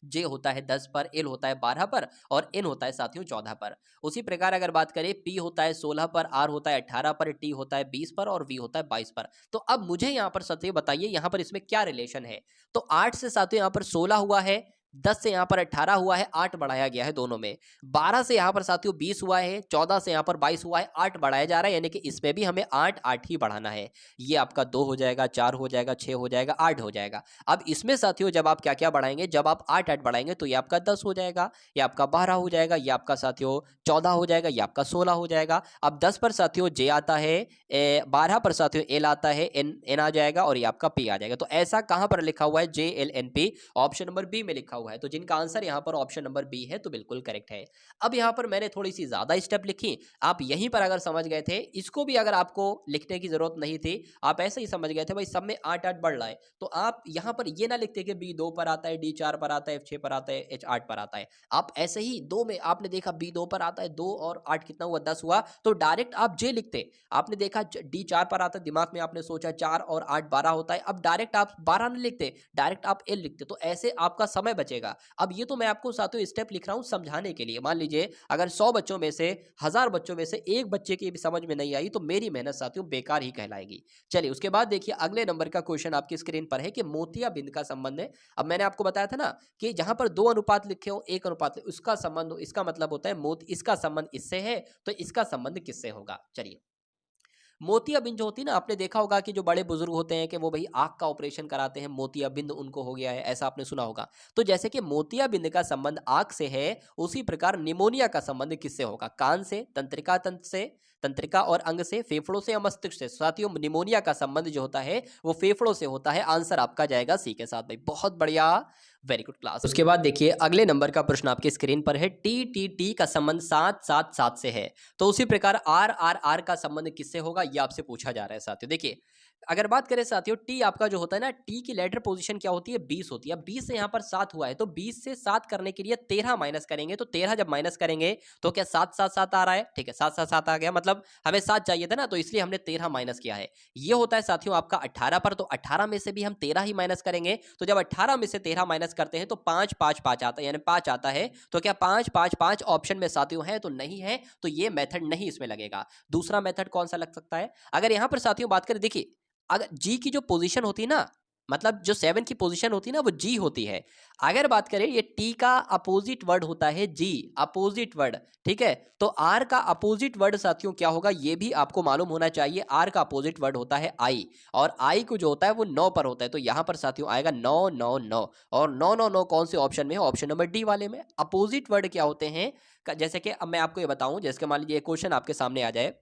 S1: जे होता है 10 पर, एल होता है 12 पर, और एन होता है साथियों 14 पर। उसी प्रकार अगर बात करें, पी होता है 16 पर, आर होता है 18 पर, टी होता है 20 पर, और वी होता है 22 पर। तो अब मुझे यहाँ पर साथियों बताइए यहाँ पर इसमें क्या रिलेशन है। तो 8 से साथियों यहाँ पर 16 हुआ है, 10 से यहाँ पर 18 हुआ है, 8 बढ़ाया गया है दोनों में, 12 से यहाँ पर साथियों 20 हुआ है, 14 से यहाँ पर 22 हुआ है, 8 बढ़ाया जा रहा है, यानी कि इसमें भी हमें 8 8 ही बढ़ाना है। ये आपका 2 हो जाएगा, 4 हो जाएगा, 6 हो जाएगा, 8 हो जाएगा। अब इसमें साथियों जब आप क्या क्या बढ़ाएंगे, जब आप 8 8 बढ़ाएंगे तो ये आपका 10 हो जाएगा, ये आपका 12 हो जाएगा, ये आपका साथियों 14 हो जाएगा, ये आपका 16 हो जाएगा। अब 10 पर साथियों जे आता है, 12 पर साथियों एल आता है, एन एन आ जाएगा, और ये आपका पी आ जाएगा। तो ऐसा कहां पर लिखा हुआ है, J L N P, option number B में लिखा हुआ है। तो जिनका आंसर यहाँ पर ऑप्शन नंबर बी है तो बिल्कुल करेक्ट है। अब यहाँ पर मैंने थोड़ी सी ज्यादा स्टेप लिखी, आप यहीं पर अगर समझ गए थे, इसको भी अगर आपको लिखने की जरूरत नहीं थी, आप ऐसे ही समझ गए थे भाई सब में 8 8 बढ़ रहा है, तो आप यहाँ पर ये ना लिखते कि बी 2 पर आता है, डी 4 पर आता है, एफ 6 पर आता है, एच 8 पर आता है। आप ऐसे ही दो में आपने देखा बी 2 पर आता है, 2 और 8 कितना हुआ, 10 हुआ, तो डायरेक्ट आप जे लिखते। आपने देखा डी 4 पर आता है, दिमाग में आपने सोचा 4 और 8 12 होता है, अब डायरेक्ट आप 12 नहीं लिखते, डायरेक्ट आप एल लिखते, तो ऐसे आपका समय बचेगा। अब ये तो मैं आपको सातों स्टेप लिख रहा हूं समझाने के लिए। मान लीजिए अगर 100 बच्चों में से, 1000 बच्चों में से एक बच्चे की भी समझ में नहीं आई तो मेरी मेहनत साथियों बेकार ही कहलाएगी। चलिए उसके बाद देखिए अगले नंबर का क्वेश्चन आपकी स्क्रीन पर है कि मोतियाबिंद का संबंध है। अब मैंने आपको बताया था ना कि जहां पर दो अनुपात लिखे हो, एक अनुपात उसका संबंध हो, इसका मतलब होता है मोती, इसका संबंध इससे है तो इसका संबंध किससे होगा। चलिए मोतियाबिंद जो होती है ना, आपने देखा होगा कि जो बड़े बुजुर्ग होते हैं कि वो भाई आंख का ऑपरेशन कराते हैं, मोतियाबिंद उनको हो गया है, ऐसा आपने सुना होगा। तो जैसे कि मोतियाबिंद का संबंध आंख से है, उसी प्रकार निमोनिया का संबंध किससे होगा, कान से, तंत्रिका तंत्र से, तंत्रिका और अंग से, फेफड़ों से या मस्तिष्क से। साथियों निमोनिया का संबंध जो होता है वो फेफड़ों से होता है। आंसर आपका जाएगा सी के साथ। भाई बहुत बढ़िया, वेरी गुड क्लास। उसके बाद देखिए अगले नंबर का प्रश्न आपकी स्क्रीन पर है, टी टी टी का संबंध 7 7 7 से है, तो उसी प्रकार आर आर आर का संबंध किससे होगा, ये आपसे पूछा जा रहा है साथियों। देखिए अगर बात करें साथियों, टी आपका जो होता है ना, टी की लेटर पोजीशन क्या होती है, 20 होती है। 20 से यहाँ पर 7 हुआ है, तो 20 से 7 करने के लिए 13 माइनस करेंगे, तो 13 जब माइनस करेंगे तो क्या 7 7 7 आ रहा है, ठीक है 7 7 7 आ गया, मतलब हमें 7 चाहिए था ना, तो इसलिए हमने 13 माइनस किया है। ये होता है साथियों आपका 18 पर, तो 18 में से भी हम 13 ही माइनस करेंगे, तो जब 18 में से 13 माइनस करते हैं तो 5 5 5 आता है, यानी 5 आता है। तो क्या 5 5 5 ऑप्शन में साथियों है, तो नहीं है, तो ये मेथड नहीं इसमें लगेगा। दूसरा मेथड कौन सा लग सकता है, अगर यहां पर साथियों बात करें, देखिए अगर जी की जो पोजीशन होती है ना, मतलब जो 7 की पोजीशन होती है ना वो जी होती है। अगर बात करें ये टी का अपोजिट वर्ड होता है जी, अपोजिट वर्ड, ठीक है। तो आर का अपोजिट वर्ड साथियों क्या होगा, ये भी आपको मालूम होना चाहिए। आर का अपोजिट वर्ड होता है आई, और आई को जो होता है वो 9 पर होता है, तो यहां पर साथियों आएगा 9 9 9, और 9 9 9 कौन से ऑप्शन में है, ऑप्शन नंबर डी वाले में। अपोजिट वर्ड क्या होते हैं, जैसे कि अब मैं आपको ये बताऊं, जैसे कि मान लीजिए क्वेश्चन आपके सामने आ जाए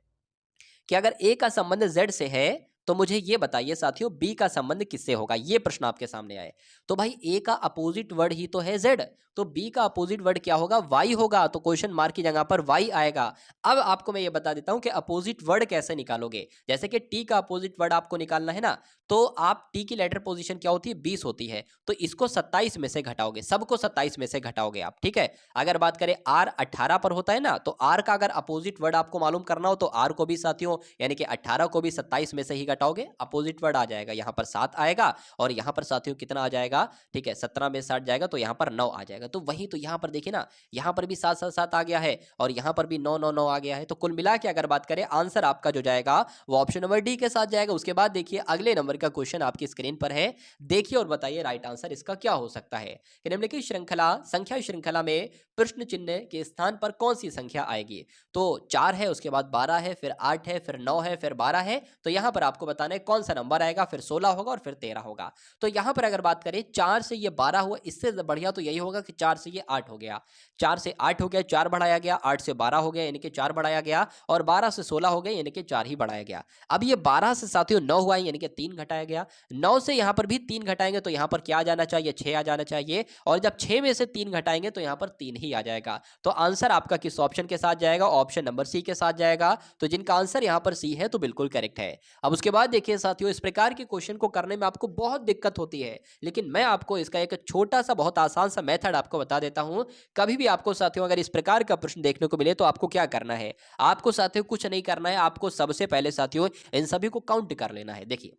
S1: कि अगर ए का संबंध जेड से है, तो मुझे ये बताइए साथियों बी का संबंध किससे होगा। ये प्रश्न आपके सामने आए, तो भाई ए का अपोजिट वर्ड ही तो है जेड, तो बी का अपोजिट वर्ड क्या होगा, वाई होगा, तो क्वेश्चन मार्क की जगह पर वाई आएगा। अब आपको मैं ये बता देता हूं कि अपोजिट वर्ड कैसे निकालोगे। जैसे कि टी का अपोजिट वर्ड आपको निकालना है ना, तो आप टी की लेटर पोजीशन क्या होती है, 20 होती है, तो इसको 27 में से घटाओगे, सबको 27 में से घटाओगे आप, ठीक है। अगर बात करें आर 18 पर होता है ना, तो आर का अगर अपोजिट वर्ड आपको मालूम करना हो तो आर को भी साथियों यानी कि 18 को भी 27 में से ही घटाओगे, अपोजिट वर्ड आ जाएगा, यहाँ पर 7 आएगा, और यहाँ पर साथियों कितना आ जाएगा, ठीक है 17 में 60 जाएगा, तो यहाँ पर 9 आ जाएगा। तो वही तो यहाँ पर देखिए ना, यहाँ पर भी 7 7 7 आ गया है, और यहाँ पर भी 9 9 9 आ गया है। तो कुल मिला के अगर बात करें, आंसर आपका जो जाएगा वो ऑप्शन नंबर डी के साथ जाएगा। उसके बाद देखिए अगले नंबर का क्वेश्चन आपकी स्क्रीन पर है, देखिए और बताइए राइट आंसर इसका क्या हो सकता है। कि निम्नलिखित श्रृंखला, संख्या श्रृंखला में प्रश्न चिन्ह के स्थान पर कौन सी संख्या आएगी। तो 4 है, उसके बाद 12 है, फिर 8 है, फिर 9 है, फिर 12 है। तो यहां पर आपको आपको बताना है कौन सा नंबर आएगा, फिर 16 होगा और फिर 13 होगा। तो यहाँ पर अगर बात करें 4 से ये 12 हुआ, इससे बढ़िया तो यही होगा कि 4 से ये 8 हो गया, 4 से 8 हो गया, 4 बढ़ाया गया, 8 से 12 हो गया यानी कि 4 बढ़ाया गया, और 12 से 16 हो गया यानी कि 4 ही बढ़ाया गया। अब ये 12 से साथियों 9 हुआ यानी कि 3 घटाया गया, 9 से यहाँ पर भी 3 घटाएंगे तो यहाँ पर क्या आ जाना चाहिए, 6 आ जाना चाहिए, और जब 6 में से 3 घटाएंगे तो यहाँ पर 3 ही आ जाएगा। तो आंसर आपका किस ऑप्शन के साथ जाएगा, ऑप्शन नंबर सी के साथ जाएगा। तो जिनका आंसर यहाँ पर सी है तो बिल्कुल करेक्ट है। अब उसके बाद देखिए साथियों, इस प्रकार के क्वेश्चन को करने में आपको बहुत दिक्कत होती है, लेकिन मैं आपको इसका एक छोटा सा बहुत आसान सा मेथड आपको बता देता हूं। कभी भी आपको साथियों अगर इस प्रकार का प्रश्न देखने को मिले तो आपको क्या करना है, आपको साथियों कुछ नहीं करना है, आपको सबसे पहले साथियों इन सभी को काउंट कर लेना है। देखिए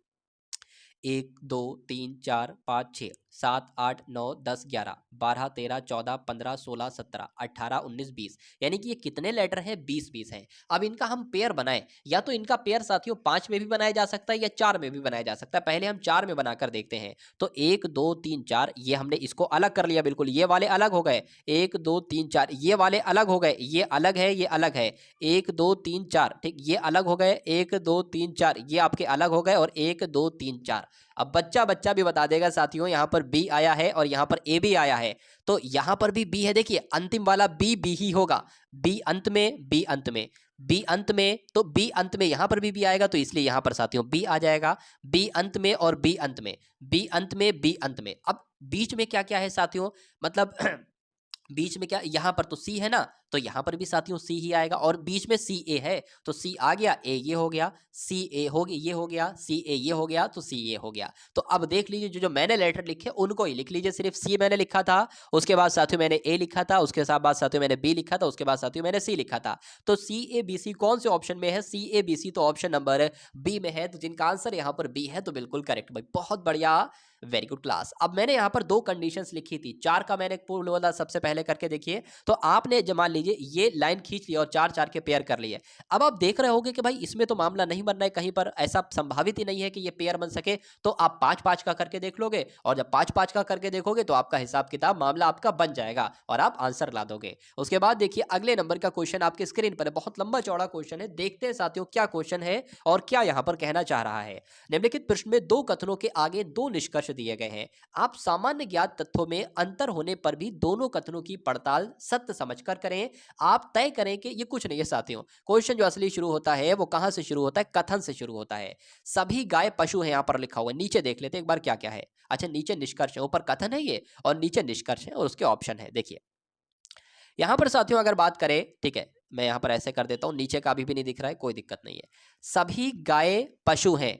S1: 1 2 3 4 5 6 7 8 9 10 11 12 13 14 15 16 17 18 19 20, यानी कि ये कितने लेटर हैं, 20 हैं। अब इनका हम पेयर बनाएं, या तो इनका पेयर साथियों 5 में भी बनाया जा सकता है या 4 में भी बनाया जा सकता है। पहले हम 4 में बनाकर देखते हैं। तो 1 2 3 4 ये हमने इसको अलग कर लिया, बिल्कुल ये वाले अलग हो गए, 1 2 3 4 ये वाले अलग हो गए, ये अलग है ये अलग है, 1 2 3 4 ठीक, ये अलग हो गए, 1 2 3 4 ये आपके अलग हो गए, और 1 2 3 4। अब बच्चा बच्चा भी बता देगा साथियों, यहाँ पर बी आया है और यहाँ पर ए भी आया है, तो यहाँ पर भी बी है। देखिए अंतिम वाला बी बी ही होगा, बी अंत में, बी अंत में, बी अंत में, तो बी अंत में यहाँ पर भी आएगा, तो इसलिए यहाँ पर साथियों बी आ जाएगा। बी अंत में और बी अंत में, बी अंत में, बी अंत में। अब बीच में क्या क्या है साथियों, मतलब बीच में क्या, यहाँ पर तो सी है ना, तो यहाँ पर भी साथियों सी ही आएगा, और बीच में सी ए है तो सी आ गया, ए ये हो गया, सी ए हो गया, ये हो गया, सी ए ये हो गया, तो सी ए हो गया। तो अब देख लीजिए जो जो मैंने लेटर लिखे उनको ही लिख लीजिए, सिर्फ सी मैंने लिखा था, उसके बाद साथियों मैंने ए लिखा था, उसके बाद साथियों मैंने बी लिखा था, उसके बाद साथियों मैंने सी लिखा था। तो सी ए बी सी कौन से ऑप्शन में है, सी ए बी सी तो ऑप्शन नंबर बी में है। तो जिनका आंसर यहाँ पर बी है तो बिल्कुल करेक्ट भाई, बहुत बढ़िया, वेरी गुड क्लास। अब मैंने यहाँ पर 2 कंडीशंस लिखी थी, 4 का मैंने पूर्ण वाला सबसे पहले करके देखिए, तो आपने जब मान लीजिए ये लाइन खींच लिया और 4 4 के पेयर कर लिए। अब आप देख रहे होंगे कि भाई इसमें तो मामला नहीं बन रहा है, कहीं पर ऐसा संभावित ही नहीं है कि ये पेयर बन सके, तो आप 5 5 का करके देख लोगे, और जब 5 5 का करके देखोगे तो आपका हिसाब किताब मामला आपका बन जाएगा और आप आंसर ला दोगे। उसके बाद देखिए अगले नंबर का क्वेश्चन आपके स्क्रीन पर है, बहुत लंबा चौड़ा क्वेश्चन है, देखते हैं साथियों क्या क्वेश्चन है और क्या यहाँ पर कहना चाह रहा है। निम्नलिखित प्रश्न में 2 कथनों के आगे 2 निष्कर्ष दिए गए हैं। आप सामान्य ज्ञात तथ्यों में अंतर होने पर भी दोनों कथनों की पड़ताल सत्य समझकर करें। आप तय करें कि ये कुछ नहीं है साथियों, क्वेश्चन जो असली शुरू होता है वो कहां से शुरू होता है, कथन से शुरू होता है। सभी गाय पशु हैं, यहां पर लिखा हुआ है, नीचे देख लेते हैं एक बार क्या क्या है। अच्छा नीचे निष्कर्ष है, ऊपर कथन है ये, और नीचे निष्कर्ष है और उसके ऑप्शन है। देखिए यहां पर साथियों अगर बात करें, ठीक है मैं यहां पर ऐसे कर देता हूं, नीचे का अभी भी नहीं दिख रहा है, कोई दिक्कत नहीं है। सभी गाय पशु हैं,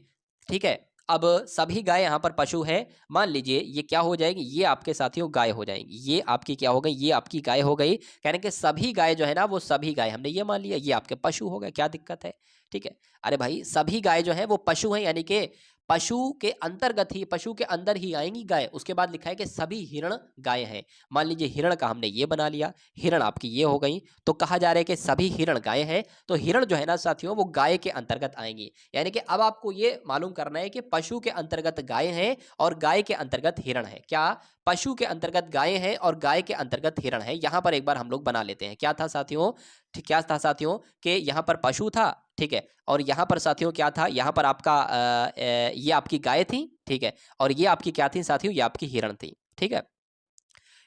S1: ठीक है। अब सभी गाय यहाँ पर पशु है, मान लीजिए ये क्या हो जाएगी, ये आपके साथियों गाय हो जाएंगी, ये आपकी क्या हो गई, ये आपकी गाय हो गई। कहने के सभी गाय जो है ना वो सभी गाय हमने ये मान लिया, ये आपके पशु हो गए, क्या दिक्कत है, ठीक है। अरे भाई सभी गाय जो है वो पशु है, यानी कि पशु के अंतर्गत ही, पशु के अंदर ही आएंगी गाय। उसके बाद लिखा है कि सभी हिरण गाय हैं, मान लीजिए हिरण का हमने ये बना लिया, हिरण आपकी ये हो गई, तो कहा जा रहा है कि सभी हिरण गाय हैं, तो हिरण जो है ना साथियों वो गाय के अंतर्गत आएंगी। यानी कि अब आपको ये मालूम करना है कि पशु के अंतर्गत गाय हैं और गाय के अंतर्गत हिरण है। क्या, पशु के अंतर्गत गाय हैं और गाय के अंतर्गत हिरण है। यहां पर एक बार हम लोग बना लेते हैं, क्या था साथियों, ठीक क्या था साथियों कि यहाँ पर पशु था, ठीक है, और यहाँ पर साथियों क्या था, यहाँ पर आपका ये आपकी गाय थी, ठीक है, और ये आपकी क्या थी साथियों, ये आपकी हिरण थी, ठीक है।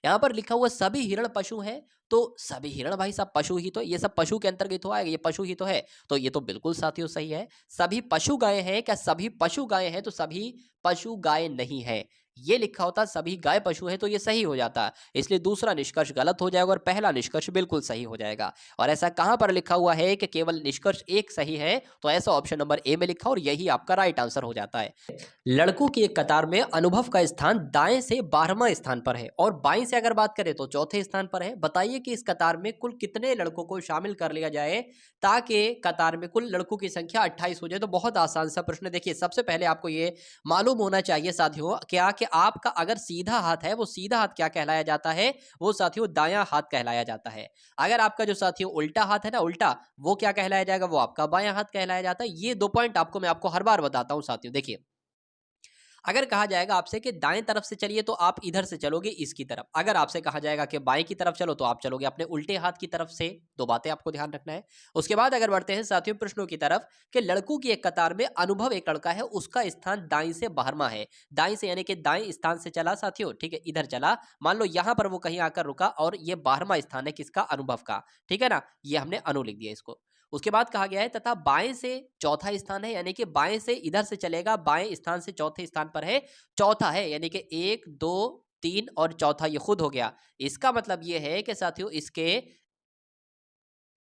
S1: यहाँ पर लिखा हुआ सभी हिरण पशु हैं, तो सभी हिरण भाई साहब पशु ही तो, ये सब पशु के अंतर्गत तो आएगा, ये पशु ही तो है, तो ये तो बिल्कुल साथियों सही है। सभी पशु गाय हैं, क्या सभी पशु गाय हैं, तो सभी पशु गाय नहीं है, ये लिखा होता सभी गाय पशु है तो ये सही हो जाता, इसलिए दूसरा निष्कर्ष गलत हो जाएगा और पहला निष्कर्ष बिल्कुल सही हो जाएगा। और ऐसा कहां पर लिखा हुआ है कि केवल निष्कर्ष एक सही है, तो ऐसा ऑप्शन नंबर ए में लिखा और यही आपका राइट आंसर हो जाता है। लड़कों की एक कतार में अनुभव का स्थान दाएं से 12वां स्थान पर है और बाएं से अगर बात करें तो चौथे स्थान पर है। बताइए कि इस कतार में कुल कितने लड़कों को शामिल कर लिया जाए ताकि कतार में कुल लड़कों की संख्या 28 हो जाए। तो बहुत आसान सा प्रश्न। देखिए सबसे पहले आपको ये मालूम होना चाहिए साथियों क्या कि आपका अगर सीधा हाथ है वो सीधा हाथ क्या कहलाया जाता है, वो साथियों दायां हाथ कहलाया जाता है। अगर आपका जो साथियों उल्टा हाथ है ना, उल्टा, वो क्या कहलाया जाएगा, वो आपका बायां हाथ कहलाया जाता है। ये 2 पॉइंट आपको मैं आपको हर बार बताता हूं साथियों। देखिए अगर कहा जाएगा आपसे कि दाएं तरफ से चलिए तो आप इधर से चलोगे इसकी तरफ, अगर आपसे कहा जाएगा कि बाएं की तरफ चलो तो आप चलोगे अपने उल्टे हाथ की तरफ से। दो बातें आपको ध्यान रखना है। उसके बाद अगर बढ़ते हैं साथियों प्रश्नों की तरफ, कि लड़कों की एक कतार में अनुभव एक लड़का है, उसका स्थान दाई से बाहरमा है। दाई से यानी कि दाएं स्थान से चला साथियों, ठीक है, इधर चला। मान लो यहां पर वो कहीं आकर रुका और ये बाहरमा स्थान है किसका, अनुभव का, ठीक है ना, ये हमने अनु लिख दिया इसको। उसके बाद कहा गया है तथा बाएं से चौथा स्थान है, यानी कि बाएं से इधर से चलेगा, बाएं स्थान से चौथे स्थान पर है, चौथा है यानी कि एक दो तीन और चौथा ये खुद हो गया। इसका मतलब ये है कि साथियों इसके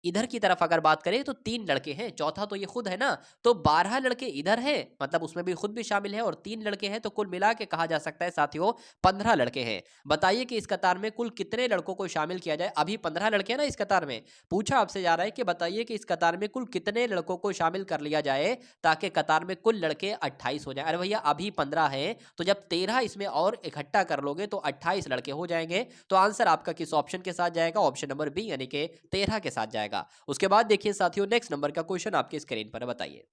S1: इधर की तरफ अगर बात करें तो 3 लड़के हैं, चौथा तो ये खुद है ना, तो 12 लड़के इधर हैं, मतलब उसमें भी खुद भी शामिल है और 3 लड़के हैं, तो कुल मिला के कहा जा सकता है साथियों 15 लड़के हैं। बताइए कि इस कतार में कुल कितने लड़कों को शामिल किया जाए। अभी 15 लड़के हैं ना इस कतार में, पूछा आपसे जा रहा है कि बताइए कि इस कतार में कुल कितने लड़कों को शामिल कर लिया जाए ताकि कतार में कुल लड़के 28 हो जाए। अरे भैया अभी 15 है, तो जब 13 इसमें और इकट्ठा कर लोगे तो 28 लड़के हो जाएंगे। तो आंसर आपका किस ऑप्शन के साथ जाएगा, ऑप्शन नंबर बी यानी कि 13 के साथ जाएगा। उसके बाद देखिए साथियों नेक्स्ट नंबर का क्वेश्चन आपके स्क्रीन पर है, बताइए।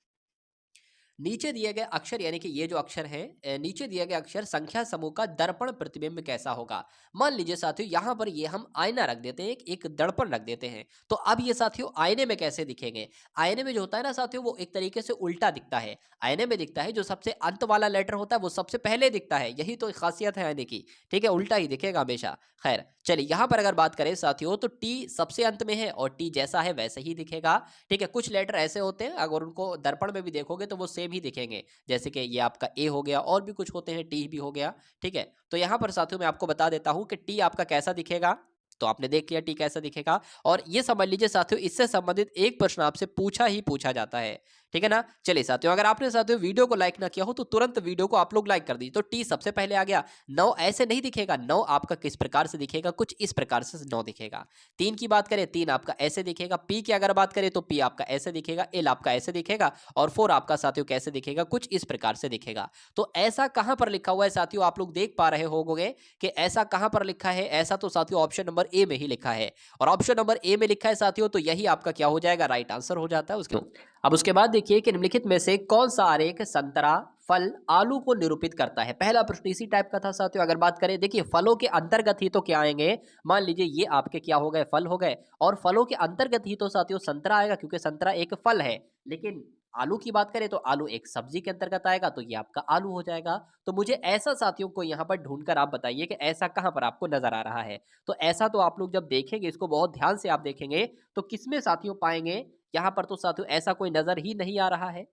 S1: नीचे दिए गए अक्षर यानी कि ये जो अक्षर है, नीचे दिए गए अक्षर संख्या समूह का दर्पण प्रतिबिंब कैसा होगा। मान लीजिए साथियों यहां पर ये हम आईना रख देते हैं, एक दर्पण रख देते हैं। तो अब ये साथियों आईने में कैसे दिखेंगे। आईने में जो होता है ना साथियों वो एक तरीके से उल्टा दिखता है। आईने में दिखता है जो सबसे अंत वाला लेटर होता है वो सबसे पहले दिखता है, यही तो खासियत है आईने की, ठीक है, उल्टा ही दिखेगा हमेशा। खैर चलिए यहां पर अगर बात करें साथियों तो टी सबसे अंत में है और टी जैसा है वैसे ही दिखेगा, ठीक है। कुछ लेटर ऐसे होते हैं अगर उनको दर्पण में भी देखोगे तो वो सेम ही दिखेंगे, जैसे कि ये आपका ए हो गया, और भी कुछ होते हैं, टी भी हो गया, ठीक है। तो यहां पर साथियों मैं आपको बता देता हूं कि टी आपका कैसा दिखेगा, तो आपने देख लिया टी कैसा दिखेगा। और ये समझ लीजिए साथियों इससे संबंधित एक प्रश्न आपसे पूछा ही पूछा जाता है, ठीक है ना। चलिए साथियों अगर आपने साथियों वीडियो को लाइक ना किया हो तो तुरंत वीडियो को आप लोग लाइक कर दीजिए। तो टी सबसे पहले आ गया। 9 ऐसे नहीं दिखेगा, 9 आपका किस प्रकार से दिखेगा, कुछ इस प्रकार से 9 दिखेगा। 3 की बात करें 3 आपका ऐसे दिखेगा। पी की अगर बात करें तो पी आपका ऐसे दिखेगा, एल आपका ऐसे दिखेगा और 4 आपका साथियों कैसे दिखेगा, कुछ इस प्रकार से दिखेगा। तो ऐसा कहां पर लिखा हुआ है साथियों, आप लोग देख पा रहे होंगे कि ऐसा कहां पर लिखा है। ऐसा तो साथियों ऑप्शन नंबर ए में ही लिखा है, और ऑप्शन नंबर ए में लिखा है साथियों तो यही आपका क्या हो जाएगा, राइट आंसर हो जाता है उसके। अब उसके बाद देखिए कि निम्नलिखित में से कौन सा आरेख संतरा, फल, आलू को निरूपित करता है। पहला प्रश्न इसी टाइप का था साथियों। अगर बात करें देखिए फलों के अंतर्गत ही तो क्या आएंगे, मान लीजिए ये आपके क्या हो गए, फल हो गए, और फलों के अंतर्गत ही तो साथियों संतरा आएगा क्योंकि संतरा एक फल है। लेकिन आलू की बात करें तो आलू एक सब्जी के अंतर्गत आएगा, तो ये आपका आलू हो जाएगा। तो मुझे ऐसा साथियों को यहाँ पर ढूंढकर आप बताइए कि ऐसा कहाँ पर आपको नजर आ रहा है। तो ऐसा तो आप लोग जब देखेंगे इसको बहुत ध्यान से आप देखेंगे तो किसमें साथियों पाएंगे, यहाँ पर तो साथियों ऐसा कोई नजर ही नहीं आ रहा है,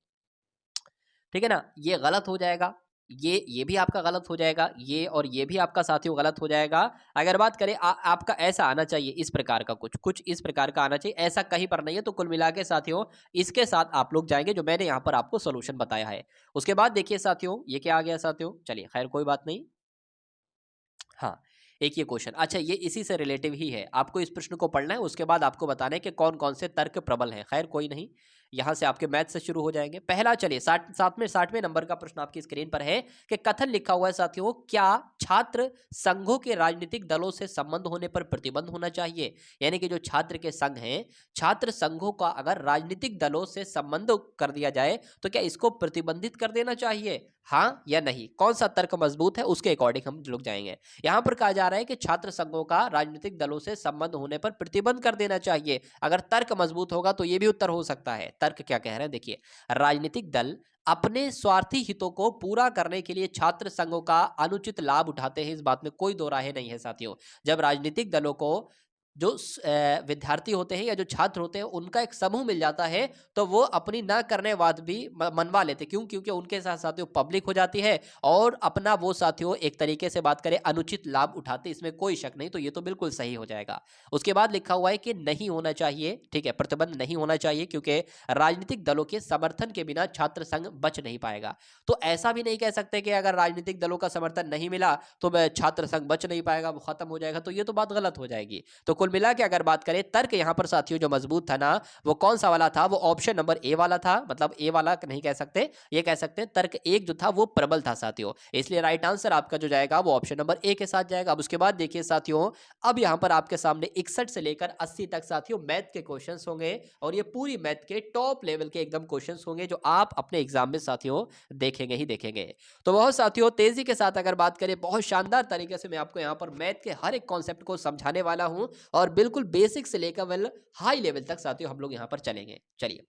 S1: ठीक है ना। ये गलत हो जाएगा, ये भी आपका गलत हो जाएगा, ये और ये भी आपका साथियों गलत हो जाएगा। अगर बात करें आपका ऐसा आना चाहिए, इस प्रकार का कुछ कुछ इस प्रकार का आना चाहिए, ऐसा कहीं पर नहीं है। तो कुल मिला के साथियों इसके साथ आप लोग जाएंगे जो मैंने यहाँ पर आपको सोल्यूशन बताया है। उसके बाद देखिए साथियों ये क्या आ गया साथियों, चलिए खैर कोई बात नहीं। हाँ, एक ये क्वेश्चन, अच्छा ये इसी से रिलेटिव ही है, आपको इस प्रश्न को पढ़ना है उसके बाद आपको बताना है कि कौन कौन से तर्क प्रबल हैं। खैर कोई नहीं, यहां से आपके मैथ से शुरू हो जाएंगे। पहला चलिए 60वें नंबर का प्रश्न आपकी स्क्रीन पर है कि कथन लिखा हुआ है साथियों, क्या छात्र संघों के राजनीतिक दलों से संबंध होने पर प्रतिबंध होना चाहिए। यानी कि जो छात्र के संघ हैं, छात्र संघों का अगर राजनीतिक दलों से संबंध कर दिया जाए तो क्या इसको प्रतिबंधित कर देना चाहिए, हाँ या नहीं। कौन सा तर्क मजबूत है उसके अकॉर्डिंग हम लोग जाएंगे। यहां पर कहा जा रहा है कि छात्र संघों का राजनीतिक दलों से संबंध होने पर प्रतिबंध कर देना चाहिए। अगर तर्क मजबूत होगा तो यह भी उत्तर हो सकता है। तर्क क्या कह रहे हैं देखिए, राजनीतिक दल अपने स्वार्थी हितों को पूरा करने के लिए छात्र संघों का अनुचित लाभ उठाते हैं, इस बात में कोई दो राय नहीं है साथियों। जब राजनीतिक दलों को जो विद्यार्थी होते हैं या जो छात्र होते हैं उनका एक समूह मिल जाता है तो वो अपनी ना करने बात भी मनवा लेते, क्यों, क्योंकि उनके साथ साथियों पब्लिक हो जाती है और अपना वो साथियों एक तरीके से बात करें अनुचित लाभ उठाते, इसमें कोई शक नहीं। तो ये तो बिल्कुल सही हो जाएगा। उसके बाद लिखा हुआ है कि नहीं होना चाहिए, ठीक है, प्रतिबंध नहीं होना चाहिए क्योंकि राजनीतिक दलों के समर्थन के बिना छात्र संघ बच नहीं पाएगा। तो ऐसा भी नहीं कह सकते कि अगर राजनीतिक दलों का समर्थन नहीं मिला तो छात्र संघ बच नहीं पाएगा, वो खत्म हो जाएगा, तो ये तो बात गलत हो जाएगी। तो कुल मिला के अगर बात करें तर्क यहाँ पर साथियों जो मजबूत था ना, वो कौन सा वाला था, वो ऑप्शन नंबर ए वाला था। मतलब ए वाला नहीं कह सकते, ये कह सकते हैं तर्क एक जो था वो प्रबल था साथियों, इसलिए राइट आंसर आपका जो जाएगा वो ऑप्शन नंबर ए के साथ जाएगा। अब उसके बाद देखिए साथियों, अब यहाँ पर आपके सामने 61 से लेकर 80 तक साथियों मैथ के क्वेश्चंस होंगे, और ये पूरी मैथ के टॉप लेवल के एकदम क्वेश्चंस होंगे जो आप अपने एग्जाम में साथियों देखेंगे ही देखेंगे। तो बहुत साथियों तेजी के साथ अगर बात करें, बहुत शानदार तरीके से मैं आपको यहाँ पर मैथ के हर एक कॉन्सेप्ट को समझाने वाला हूं, और बिल्कुल बेसिक से लेकर वेल हाई लेवल तक साथियों हम लोग यहाँ पर चलेंगे। चलिए,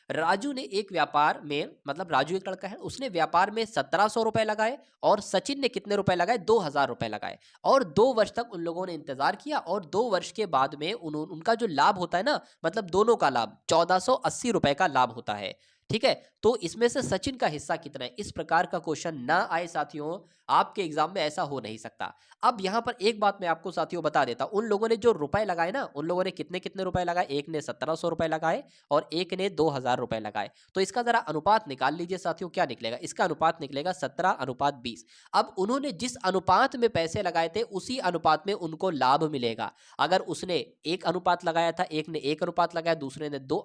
S1: राजू ने एक व्यापार में, मतलब राजू एक लड़का है, उसने व्यापार में 1700 रुपए लगाए, और सचिन ने कितने रुपए लगाए, 2000 रुपए लगाए, और 2 वर्ष तक उन लोगों ने इंतजार किया, और 2 वर्ष के बाद में उनका जो लाभ होता है ना, मतलब दोनों का लाभ 1480 रुपए का लाभ होता है। ठीक है, तो इसमें से सचिन का हिस्सा कितना है, इस प्रकार का क्वेश्चन ना आए साथियों आपके एग्जाम में, ऐसा हो नहीं सकता। अब यहां पर एक बात मैं आपको साथियों बता देता हूं, उन लोगों ने जो रुपए लगाए ना, उन लोगों ने कितने कितने रुपए लगाए, एक ने 1700 रुपए लगाए और एक ने 2000 रुपए लगाए। तो इसका जरा अनुपात निकाल लीजिए साथियों, क्या निकलेगा, इसका अनुपात निकलेगा 17:20। अब उन्होंने जिस अनुपात में पैसे लगाए थे उसी अनुपात में उनको लाभ मिलेगा। अगर उसने एक अनुपात लगाया था, एक ने एक अनुपात लगाया, दूसरे ने 2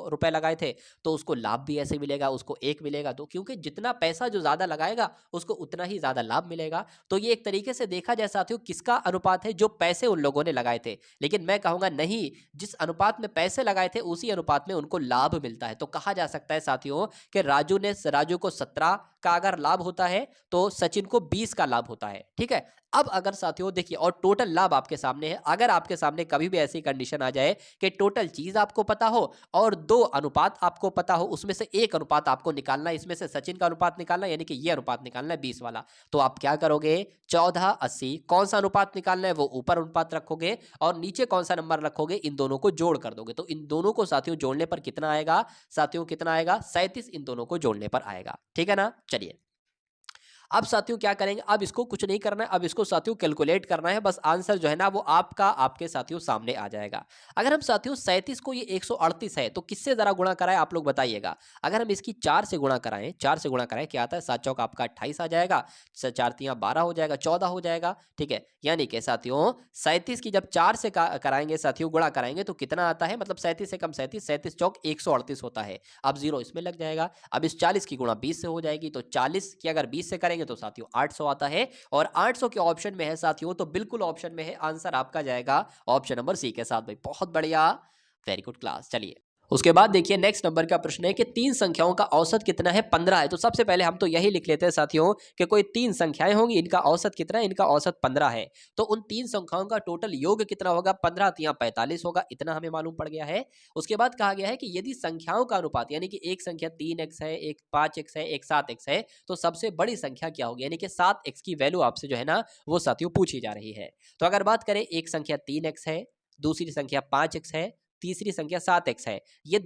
S1: रुपए लगाए थे, तो उसको लाभ भी ऐसे मिलेगा, उसको एक मिलेगा। तो क्योंकि जितना पैसा जो ज्यादा लगाएगा उसको उतना ही ज्यादा लाभ मिलेगा। तो ये एक तरीके से देखा जाए साथियों किसका अनुपात है, जो पैसे उन लोगों ने लगाए थे। लेकिन मैं कहूंगा नहीं, जिस अनुपात में पैसे लगाए थे उसी अनुपात में उनको लाभ मिलता है। तो कहा जा सकता है साथियों कि राजू को 17 का अगर लाभ होता है तो सचिन को 20 का लाभ होता है। ठीक है, अब अगर साथियों देखिए, और टोटल लाभ आपके सामने है, अगर आपके सामने कभी भी ऐसी कंडीशन आ जाए कि टोटल चीज आपको पता हो और 2 अनुपात आपको पता हो, उसमें से एक अनुपात आपको निकालना है, इसमें से सचिन का अनुपात निकालना है, यानी कि ये अनुपात निकालना है 20 वाला, तो आप क्या करोगे, 14:80 कौन सा अनुपात निकालना है वो ऊपर अनुपात रखोगे, और नीचे कौन सा नंबर रखोगे, इन दोनों को जोड़ कर दोगे। तो इन दोनों को साथियों जोड़ने पर कितना आएगा साथियों, कितना आएगा, 37 इन दोनों को जोड़ने पर आएगा। ठीक है ना। चलिए, अब साथियों क्या करेंगे, अब इसको कुछ नहीं करना है, अब इसको साथियों कैलकुलेट करना है, बस आंसर जो है ना वो आपके साथियों सामने आ जाएगा। अगर हम साथियों 37 को ये 138 है तो किससे जरा गुणा कराएं, आप लोग बताइएगा। अगर हम इसकी 4 से गुणा कराएं, 4 से गुणा कराएं, क्या आता है, 7 चौक आपका 28 आ जाएगा, 4 तियां 12 हो जाएगा, 14 हो जाएगा। ठीक है, यानी कि साथियों 37 की जब 4 से कराएंगे साथियों, गुणा कराएंगे तो कितना आता है, मतलब 37 से कम 37, 37 चौक 138 होता है। अब 0 इसमें लग जाएगा। अब इस 40 की गुणा 20 से हो जाएगी, तो 40 की अगर 20 से करेंगे तो साथियों 800 आता है, और 800 के ऑप्शन में है साथियों, तो बिल्कुल ऑप्शन में है, आंसर आपका जाएगा ऑप्शन नंबर सी के साथ। भाई बहुत बढ़िया, वेरी गुड क्लास। चलिए, उसके बाद देखिए नेक्स्ट नंबर का प्रश्न है कि 3 संख्याओं का औसत कितना है, 15 है। तो सबसे पहले हम तो यही लिख लेते हैं साथियों कि कोई 3 संख्याएं होंगी, इनका औसत कितना है, इनका औसत 15 है। तो उन 3 संख्याओं का टोटल योग कितना होगा, 15 तियां 45 होगा, इतना हमें मालूम पड़ गया है। उसके बाद कहा गया है कि यदि संख्याओं का अनुपात, यानी कि एक संख्या 3x है, एक 5x है, एक 7x है, तो सबसे बड़ी संख्या क्या होगी, यानी कि 7x की वैल्यू आपसे जो है ना वो साथियों पूछी जा रही है। तो अगर बात करें, एक संख्या 3x है, दूसरी संख्या 5x है, तीसरी संख्या 7x है, ये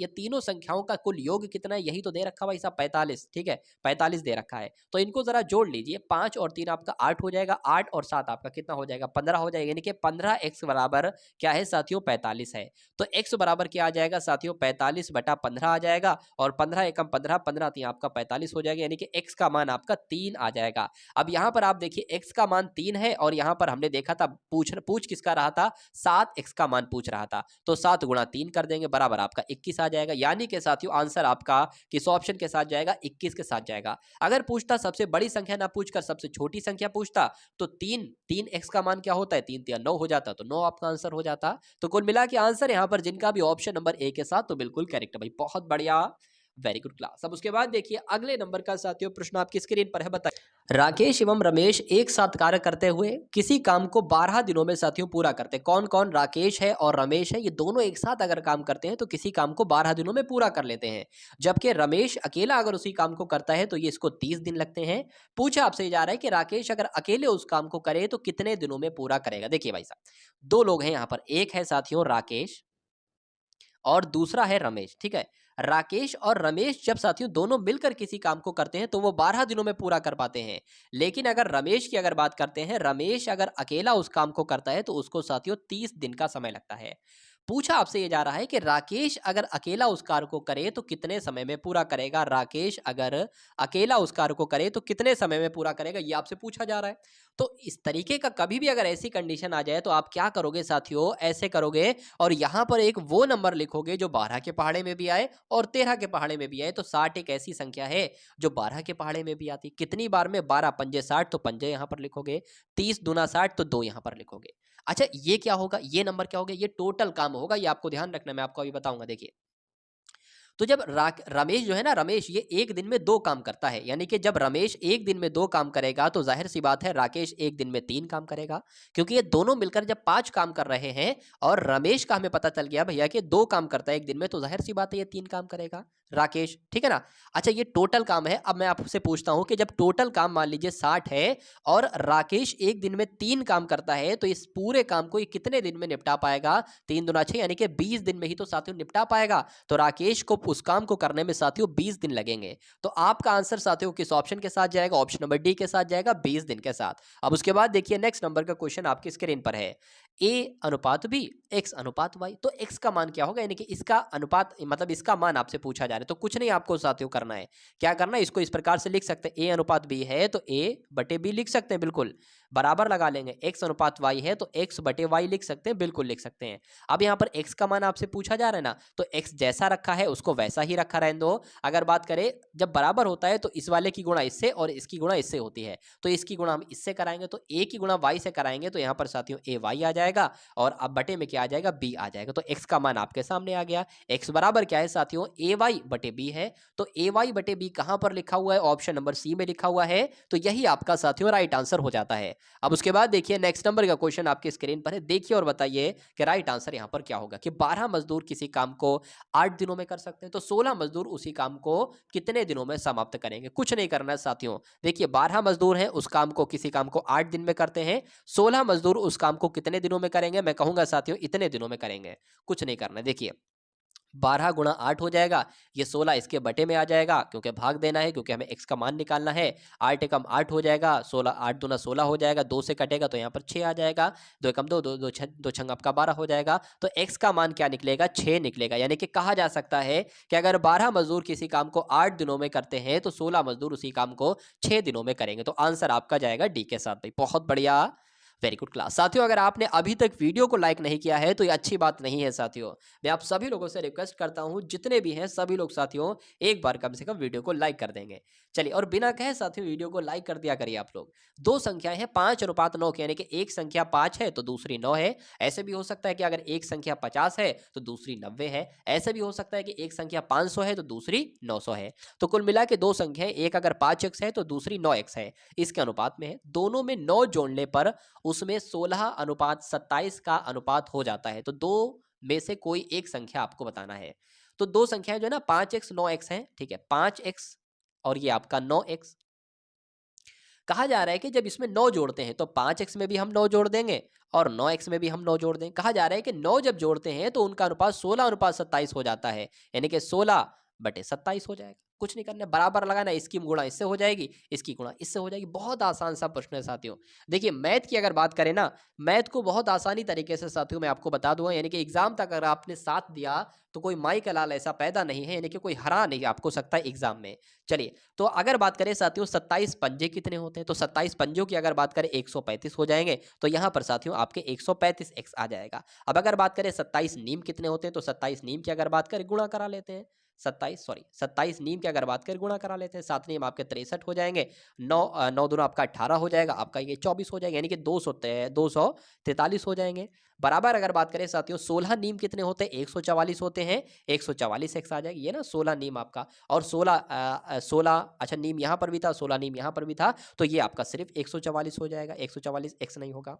S1: तीनों संख्याओं का कुल योग कितना है, यही तो दे रखा भाई साहब 45। ठीक है, 45 दे रखा है, तो इनको जरा जोड़ लीजिए, 5 और 3 आपका 8 हो जाएगा, 8 और 7 आपका कितना हो जाएगा, 15 हो जाएगा, यानी कि 15x बराबर क्या है साथियों, 45 है। तो x बराबर क्या आ जाएगा साथियों, 45/15 आ जाएगा, और 15 एकम 15, 15 3 आपका 45 हो जाएगा, यानी कि x का मान आपका 3 आ जाएगा। अब यहाँ पर आप देखिए x का मान 3 है, और यहाँ पर हमने देखा था पूछ किसका रहा था, 7x का मान पूछ रहा था, तो 7 गुणा 3 कर देंगे, बराबर आपका 21 आ जाएगा। यानी कि साथियों आंसर आपका किस ऑप्शन के साथ जाएगा, 21 के साथ जाएगा। अगर पूछता सबसे बड़ी संख्या ना पूछकर सबसे छोटी संख्या पूछता, तो 3x का मान क्या होता है, 3 तिया 9 हो जाता, तो 9 आपका आंसर हो जाता। तो कुल मिला के आंसर यहाँ पर जिनका भी ऑप्शन नंबर ए के साथ, तो बिल्कुल करेक्ट भाई, बहुत बढ़िया, वेरी गुड क्लास। अब उसके बाद देखिए अगले नंबर का साथियों प्रश्न आपकी स्क्रीन पर है, बताइए। राकेश एवं रमेश एक साथ कार्य करते हुए किसी काम को 12 दिनों में साथियों पूरा करते हैं। कौन कौन, राकेश है और रमेश है, ये दोनों एक साथ अगर काम करते हैं तो किसी काम को 12 दिनों में पूरा कर लेते हैं, जबकि रमेश अकेला अगर उसी काम को करता है तो ये इसको 30 दिन लगते हैं। पूछा आपसे जा रहा है कि राकेश अगर अकेले उस काम को करे तो कितने दिनों में पूरा करेगा। देखिए भाई साहब, 2 लोग हैं यहाँ पर, एक है साथियों राकेश और दूसरा है रमेश। ठीक है, राकेश और रमेश जब साथियों दोनों मिलकर किसी काम को करते हैं तो वो 12 दिनों में पूरा कर पाते हैं। लेकिन अगर रमेश की अगर बात करते हैं, रमेश अगर अकेला उस काम को करता है तो उसको साथियों 30 दिन का समय लगता है। पूछा आपसे ये जा रहा है कि राकेश अगर अकेला उस कार्य को करे तो कितने समय में पूरा करेगा। राकेश अगर अकेला उस कार्य को करे तो कितने समय में पूरा करेगा, ये आपसे पूछा जा रहा है। तो इस तरीके का कभी भी अगर ऐसी कंडीशन आ जाए तो आप क्या करोगे साथियों, ऐसे करोगे और यहाँ पर एक वो नंबर लिखोगे जो 12 के पहाड़े में भी आए और 13 के पहाड़े में भी आए। तो 60 एक ऐसी संख्या है जो 12 के पहाड़े में भी आती। कितनी बार में, 12 पंजे 60, तो पंजे यहाँ पर लिखोगे, 30 दूना 60 तो 2 यहाँ पर लिखोगे। अच्छा, ये क्या होगा, ये नंबर क्या होगा, ये टोटल काम होगा, ये आपको ध्यान रखना, मैं आपको अभी बताऊंगा। देखिए, तो जब रमेश जो है ना, रमेश ये एक दिन में 2 काम करता है, यानी कि जब रमेश एक दिन में 2 काम करेगा तो जाहिर सी बात है राकेश एक दिन में 3 काम करेगा, क्योंकि ये दोनों मिलकर जब 5 काम कर रहे हैं और रमेश का हमें पता चल गया भैया कि 2 काम करता है एक दिन में, तो जाहिर सी बात है ये 3 काम करेगा राकेश, ठीक है ना। अच्छा, ये टोटल काम है। अब मैं आपसे पूछता हूं कि जब टोटल काम मान लीजिए 60 है और राकेश एक दिन में 3 काम करता है, तो इस पूरे काम को ये कितने दिन में निपटा पाएगा? 3 दूना 6, यानी कि 20 दिन में ही तो साथियों निपटा पाएगा। तो राकेश को उस काम को करने में साथियों 20 दिन लगेंगे। तो आपका आंसर साथियों किस ऑप्शन के साथ जाएगा? ऑप्शन नंबर डी के साथ जाएगा, 20 दिन के साथ। अब उसके बाद देखिए नेक्स्ट नंबर का क्वेश्चन आपकी स्क्रीन पर है, ए अनुपात बी एक्स अनुपात वाई। तो एक्स का मान क्या होगा, यानी कि इसका अनुपात, मतलब इसका मान आपसे पूछा जा रहा है। तो कुछ नहीं आपको साथियों करना है, क्या करना है, इसको इस प्रकार से लिख सकते हैं, ए अनुपात बी है तो ए बटे बी लिख सकते हैं, बिल्कुल बराबर लगा लेंगे। एक्स अनुपात वाई है तो एक्स बटे वाई लिख सकते हैं, बिल्कुल लिख सकते हैं। अब यहाँ पर एक्स का मान आपसे पूछा जा रहा है ना, तो एक्स जैसा रखा है उसको वैसा ही रखा रहने दो। अगर बात करें जब बराबर होता है तो इस वाले की गुणा इससे और इसकी गुणा इससे होती है, तो इसकी गुणा हम इससे कराएंगे, तो ए की गुणा वाई से कराएंगे, तो यहाँ पर साथियों ए वाई आ जाएगा और अब बटे में क्या आ जाएगा, बी आ जाएगा। तो एक्स का मान आपके सामने आ गया। एक्स बराबर क्या है साथियों, ए वाई बटे बी है। तो ए वाई बटे बी कहां पर लिखा हुआ है? ऑप्शन नंबर सी में लिखा हुआ है। तो यही आपका साथियों राइट आंसर हो जाता है। अब उसके बाद देखिए नेक्स्ट नंबर का क्वेश्चन आपकी स्क्रीन पर है, देखिए और बताइए कि राइट आंसर यहां पर क्या होगा। कि 12 मजदूर किसी काम को 8 दिनों में कर सकते हैं, तो 16 मजदूर उसी काम को कितने दिनों में समाप्त करेंगे? कुछ नहीं करना है साथियों। देखिए 12 मजदूर हैं, उस काम को, किसी काम को 8 दिन में करते हैं, 16 मजदूर उस काम को कितने दिनों में करेंगे? मैं कहूंगा साथियों इतने दिनों में करेंगे। कुछ नहीं करना है। देखिए 12 गुणा 8 हो जाएगा, ये 16 इसके बटे में आ जाएगा क्योंकि भाग देना है, क्योंकि हमें x का मान निकालना है। 8 एकम 8 हो जाएगा, 16 8 दूना 16 हो जाएगा, 2 से कटेगा तो यहाँ पर 6 आ जाएगा, 2 एकम 2, 2 2 छंग आपका 12 हो जाएगा। तो x का मान क्या निकलेगा? 6 निकलेगा। यानी कि कहा जा सकता है कि अगर 12 मजदूर किसी काम को 8 दिनों में करते हैं तो 16 मजदूर उसी काम को 6 दिनों में करेंगे। तो आंसर आपका जाएगा डी के साथ। भाई बहुत बढ़िया, वेरी गुड क्लास। साथियों अगर आपने अभी तक वीडियो को लाइक नहीं किया है तो ये अच्छी बात नहीं है साथियों। मैं आप सभी लोगों से रिक्वेस्ट करता हूं, जितने भी हैं सभी लोग साथियों एक बार कम से कम वीडियो को लाइक कर देंगे। चलिए, और बिना कहे साथियों वीडियो को लाइक कर दिया करिए आप लोग। दो संख्याएं हैं 5 अनुपात 9 की, यानी कि एक संख्या 5 है तो दूसरी 9 है। ऐसे भी हो सकता है कि अगर एक संख्या 50 है तो दूसरी 90 है। ऐसे भी हो सकता है कि एक संख्या 500 है तो दूसरी 900 है। तो कुल मिला के दो संख्याएं, एक अगर 5x है तो दूसरी 9x है, इसके अनुपात में है। दोनों में 9 जोड़ने पर उसमें 16 अनुपात 27 का अनुपात हो जाता है। तो दो में से कोई एक संख्या आपको बताना है। तो दो संख्याएं जो है ना 5x 9x है, ठीक है, 5x और ये आपका 9x। कहा जा रहा है कि जब इसमें 9 जोड़ते हैं तो 5x में भी हम 9 जोड़ देंगे और 9x में भी हम 9 जोड़ देंगे। कहा जा रहा है कि 9 जब जोड़ते हैं तो उनका अनुपात 16 अनुपात 27 हो जाता है, यानी कि 16 बटे 27 हो जाएगा। कुछ नहीं करना, बराबर लगाना, इसकी गुणा इससे हो जाएगी, इसकी गुणा इससे हो जाएगी। बहुत आसान सा प्रश्न है साथियों। देखिए मैथ की अगर बात करें ना, मैथ को बहुत आसानी तरीके से साथियों मैं आपको बता दूंगा, यानी कि एग्जाम तक अगर आपने साथ दिया तो कोई माई का लाल ऐसा पैदा नहीं है, यानी कि कोई हरा नहीं आपको सकता है एग्जाम में। चलिए, तो अगर बात करें साथियों 27 पंजे कितने होते हैं, तो 27 पंजों की अगर बात करें 135 हो जाएंगे। तो यहाँ पर साथियों आपके 135x आ जाएगा। अब अगर बात करें 27 नीम कितने होते हैं, तो 27 नीम की अगर बात करें गुणा करा लेते हैं, 27 नीम की अगर बात करें गुणा करा लेते हैं, 7 नीम आपके 63 हो जाएंगे, 9 दूना आपका 18 हो जाएगा, आपका ये 24 हो जाएगा, यानी कि 243 हो जाएंगे। बराबर अगर बात करें साथियों 16 नीम कितने होते हैं, 144 होते हैं, 144x आ जाएगा। ये ना 16 नीम आपका, और 16 अच्छा नीम यहाँ पर भी था, 16 नीम यहाँ पर भी था, तो ये आपका सिर्फ 144 हो जाएगा, 144x नहीं होगा।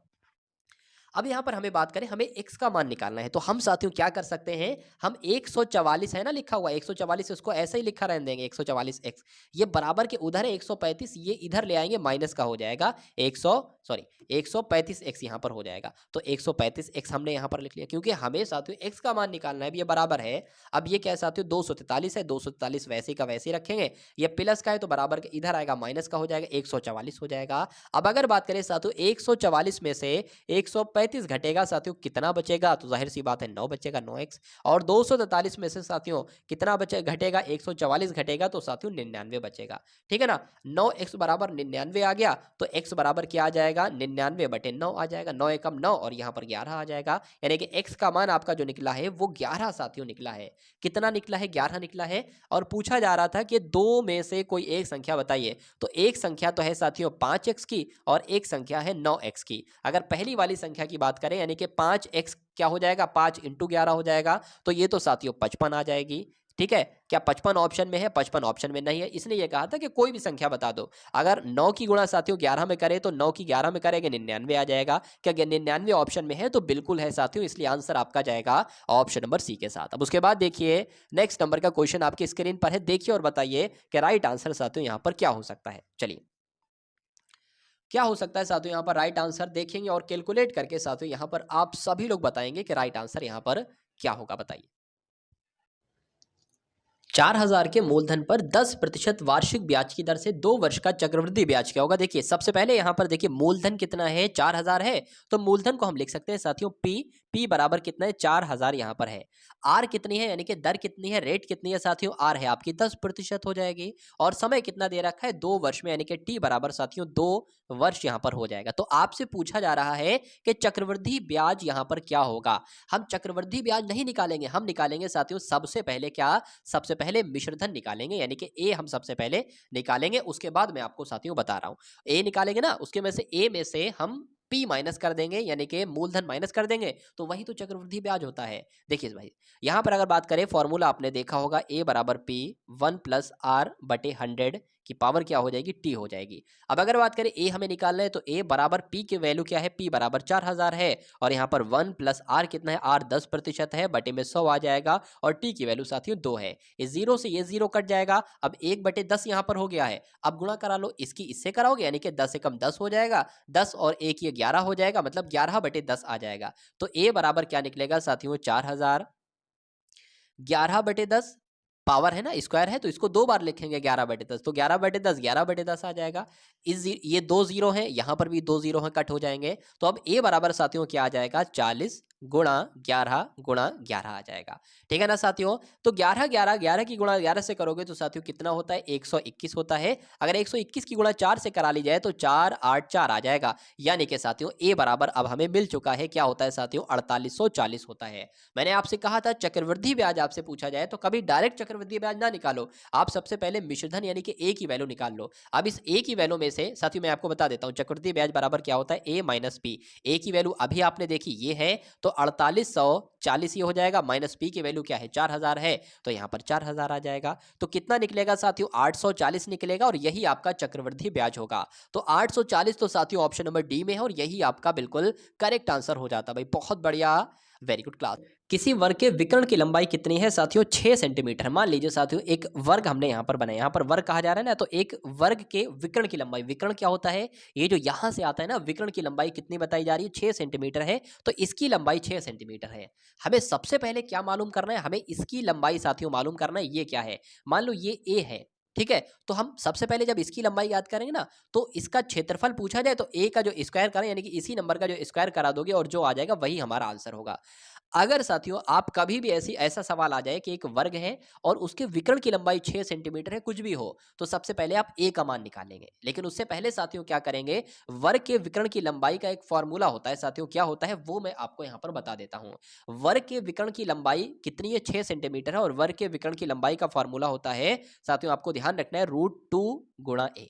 S1: अब यहाँ पर हमें बात करें, हमें x का मान निकालना है, तो हम साथियों क्या कर सकते हैं, हम 144 है ना लिखा हुआ 144, इसको ऐसे ही लिखा रहने देंगे 144x। ये बराबर के उधर है 135, ये इधर ले आएंगे माइनस का हो जाएगा 135x यहाँ पर हो जाएगा। तो 135x हमने यहाँ पर लिख लिया, क्योंकि हमें साथियों x का मान निकालना है। अब ये बराबर है, अब ये क्या है साथियों 243 है, 243 वैसे का वैसे ही रखेंगे। ये प्लस का है तो बराबर के इधर आएगा माइनस का हो जाएगा, 144 हो जाएगा। अब अगर बात करें साथियों 144 में से 135 235 घटेगा साथियों कितना बचेगा, तो जाहिर सी बात है 9 बचेगा, 9x। और 243 में से साथियों कितना बचे घटेगा, 144 घटेगा, तो साथियों 99 बचेगा। ठीक है ना, 9x बराबर 99 आ गया, तो x बराबर क्या आ जाएगा, 99/9 आ जाएगा। 9 एकम 9 और यहाँ पर 11 आ जाएगा, यानी कि x का मान आपका जो निकला है वो 11 साथियों निकला है। कितना निकला है, 11 निकला है। और पूछा जा रहा था कि दो में से कोई एक संख्या बताइए, तो एक संख्या तो है साथियों 5x की और एक संख्या है 9x की। अगर पहली वाली संख्या की बात करें यानी कि 5x क्या हो जाएगा, 5 × 11 हो जाएगा, तो ये तो साथियों 55 आ जाएगी। ठीक है, क्या 55 ऑप्शन में है, 55 ऑप्शन में नहीं है, इसने ये कहा था कि कोई भी संख्या बता दो। अगर 9 की गुणा साथियों 11 में करे तो 9 की 11 में करेंगे 99 आ जाएगा। क्या 99 ऑप्शन में है, तो बिल्कुल है साथियों, इसलिए आंसर आपका जाएगा ऑप्शन नंबर सी के साथ। अब उसके बाद देखिए नेक्स्ट नंबर का क्वेश्चन आपकी स्क्रीन पर है, देखिए और बताइए कि राइट आंसर साथियों यहाँ पर क्या हो सकता है। चलिए क्या हो सकता है साथियों यहाँ पर राइट आंसर, देखेंगे और कैलकुलेट करके साथियों यहाँ पर आप सभी लोग बताएंगे कि राइट आंसर यहाँ पर क्या होगा, बताइए। 4000 के मूलधन पर 10% वार्षिक ब्याज की दर से 2 वर्ष का चक्रवृद्धि ब्याज क्या होगा। देखिए सबसे पहले यहाँ पर देखिए मूलधन कितना है, 4000 है, तो मूलधन को हम लिख सकते हैं साथियों p बराबर कितना है, 4000 यहाँ पर है। r कितनी है, यानी कि दर कितनी है, रेट कितनी है साथियों, r है आपकी 10% हो जाएगी। और समय कितना दे रखा है, 2 वर्ष में, यानी कि t बराबर साथियों 2 वर्ष यहाँ पर हो जाएगा। तो आपसे पूछा जा रहा है कि चक्रवृद्धि ब्याज यहाँ पर क्या होगा। हम चक्रवृद्धि ब्याज नहीं निकालेंगे, हम निकालेंगे साथियों सबसे पहले क्या, सबसे पहले मिश्रधन निकालेंगे, यानी कि ए हम सबसे पहले निकालेंगे, उसके बाद मैं आपको साथियों बता रहा हूं। ए निकालेंगे ना, उसके में से ए में से हम पी माइनस कर देंगे, यानी कि मूलधन माइनस कर देंगे, तो वही तो चक्रवृद्धि ब्याज होता है। देखिए भाई यहां पर अगर बात करें फॉर्मूला आपने देखा होगा, ए बराबर पी 1+r/100 की पावर क्या हो जाएगी, टी हो जाएगी। अब अगर बात करें ए हमें निकालना है, तो ए बराबर पी की वैल्यू क्या है, पी बराबर 4000 है, और यहाँ पर 1+r कितना है, r 10% है, बटे में 100 आ जाएगा, और टी की वैल्यू साथियों 2 है। इस जीरो से ये जीरो कट जाएगा। अब 1/10 यहाँ पर हो गया है, अब गुणा करा लो, इसकी इससे कराओगे, यानी कि 10 एकम 10 हो जाएगा, 10 और 1 ये 11 हो जाएगा, मतलब 11/10 आ जाएगा। तो ए बराबर क्या निकलेगा साथियों, 4000, 11/10 पावर है ना, स्क्वायर है, तो इसको 2 बार लिखेंगे 11/10, तो 11/10 11/10 आ जाएगा। ये 2 जीरो हैं, यहाँ पर भी 2 जीरो हैं, कट हो जाएंगे। तो अब ए बराबर साथियों क्या आ जाएगा, 40 गुणा 11 गुणा 11 आ जाएगा। ठीक है ना साथियों, तो 11 11 11 की गुणा 11 से करोगे तो साथियों कितना होता है, 121 होता है। अगर 121 की गुणा 4 से करा ली जाए तो 4 8 4 आ जाएगा, यानी कि साथियों ए बराबर अब हमें मिल चुका है, क्या होता है साथियों, 4840 होता है। मैंने आपसे कहा था चक्रवृद्धि ब्याज आपसे पूछा जाए तो कभी डायरेक्ट चक्रवृद्धि ब्याज ना निकालो, आप सबसे पहले मिश्रधन यानी कि ए की वैल्यू निकाल लो। अब इस ए की वैल्यू में से साथियों मैं आपको बता देता हूं, चक्रवृद्धि ब्याज बराबर क्या होता है, ए माइनस पी। ए की वैल्यू अभी आपने देखी ये है, तो 4840 ये हो जाएगा, माइनस पी की वैल्यू क्या है, 4000 है, तो यहाँ पर 4000 आ जाएगा। तो कितना निकलेगा साथियों, 840 निकलेगा, और यही आपका चक्रवृद्धि ब्याज होगा। तो 840 तो साथियों ऑप्शन नंबर डी में है, और यही आपका बिल्कुल करेक्ट आंसर हो जाता भाई, बहुत बढ़िया, वेरी गुड क्लास। किसी वर्ग के विकर्ण की लंबाई कितनी है साथियों, 6 सेंटीमीटर। मान लीजिए साथियों एक वर्ग हमने यहाँ पर बनाया, यहाँ पर वर्ग कहा जा रहा है ना, तो एक वर्ग के विकर्ण की लंबाई, विकर्ण क्या होता है, ये जो यहाँ से आता है ना, विकर्ण की लंबाई कितनी बताई जा रही है, 6 सेंटीमीटर है, तो इसकी लंबाई 6 सेंटीमीटर है। हमें सबसे पहले क्या मालूम करना है, हमें इसकी लंबाई साथियों मालूम करना है, ये क्या है, मान लो ये ए है, ठीक है, तो हम सबसे पहले जब इसकी लंबाई याद करेंगे ना, तो इसका क्षेत्रफल पूछा जाए तो ए का जो स्क्वायर करें, यानी कि इसी नंबर का जो स्क्वायर करा दोगे और जो आ जाएगा वही हमारा आंसर होगा। अगर साथियों आप कभी भी ऐसा सवाल आ जाए कि एक वर्ग है और उसके विकर्ण की लंबाई 6 सेंटीमीटर है, कुछ भी हो, तो सबसे पहले आप ए का मान निकालेंगे। लेकिन उससे पहले साथियों क्या करेंगे, वर्ग के विकर्ण की लंबाई का एक फॉर्मूला होता है साथियों, क्या होता है वो मैं आपको यहाँ पर बता देता हूँ। वर्ग के विकर्ण की लंबाई कितनी है, 6 सेंटीमीटर है, और वर्ग के विकर्ण की लंबाई का फॉर्मूला होता है साथियों, आपको ध्यान रखना है, √2 गुणा ए।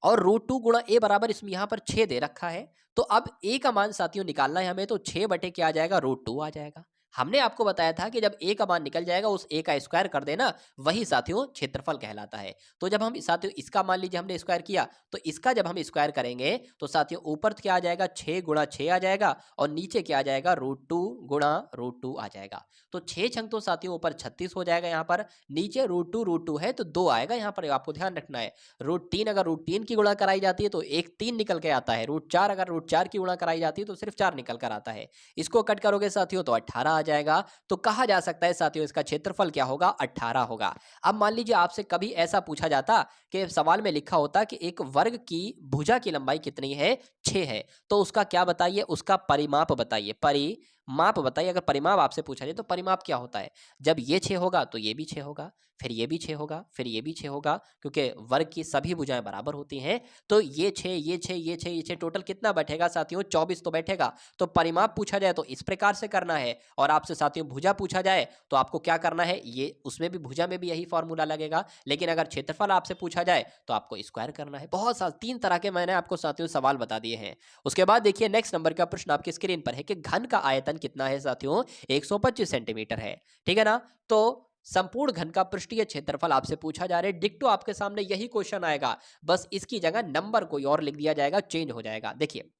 S1: और √2 गुणा ए बराबर इसमें यहाँ पर 6 दे रखा है, तो अब ए का मान साथियों निकालना है हमें, तो 6 बटे क्या आ जाएगा, √2 आ जाएगा। हमने आपको बताया था कि जब ए का मान निकल जाएगा उस ए का स्क्वायर कर देना, वही साथियों क्षेत्रफल कहलाता है। तो जब हम साथियों इसका मान लीजिए हमने स्क्वायर किया, तो इसका जब हम स्क्वायर करेंगे तो साथियों ऊपर क्या आ जाएगा, 6 गुणा 6 आ जाएगा, और नीचे क्या आ जाएगा, √2 गुणा √2 आ जाएगा। तो 6 छंग तो साथियों ऊपर 36 हो जाएगा, यहाँ पर नीचे √2 है तो 2 आएगा, यहाँ पर आपको ध्यान रखना है। √3 अगर √3 की गुणा कराई जाती है तो एक 3 निकल के आता है, √4 अगर √4 की गुणा कराई जाती है तो सिर्फ 4 निकल कर आता है। इसको कट करोगे साथियों तो 18 आ आ जाएगा, तो कहा जा सकता है साथियों इसका क्षेत्रफल क्या होगा, 18 होगा। अब मान लीजिए आपसे कभी ऐसा पूछा जाता कि सवाल में लिखा होता कि एक वर्ग की भुजा की लंबाई कितनी है, 6 है, तो उसका क्या बताइए, उसका परिमाप बताइए, परिमाप बताइए। अगर परिमाप आपसे पूछा जाए तो परिमाप क्या होता है, जब ये 6 होगा तो ये भी 6 होगा, फिर ये भी 6 होगा, फिर ये भी 6 होगा, क्योंकि वर्ग की सभी भुजाएं बराबर होती हैं। तो ये 6, ये 6, ये 6, ये 6, टोटल कितना बैठेगा साथियों, 24 तो बैठेगा। तो परिमाप पूछा जाए तो इस प्रकार से करना है, और आपसे साथियों भुजा पूछा जाए तो आपको क्या करना है, ये उसमें भी भुजा में भी यही फॉर्मूला लगेगा। लेकिन अगर क्षेत्रफल आपसे पूछा जाए तो आपको स्क्वायर करना है। बहुत सारे 3 तरह के मैंने आपको साथियों सवाल बता दिए हैं। उसके बाद देखिए नेक्स्ट नंबर का प्रश्न आपकी स्क्रीन पर है कि घन का आयतन कितना है साथियों, 125 सेंटीमीटर है, ठीक है ना। तो संपूर्ण घन का पृष्ठीय क्षेत्रफल आपसे पूछा जा रहा है। डिट्टो आपके सामने यही क्वेश्चन आएगा, बस इसकी जगह नंबर कोई और लिख दिया जाएगा, चेंज हो जाएगा। देखिए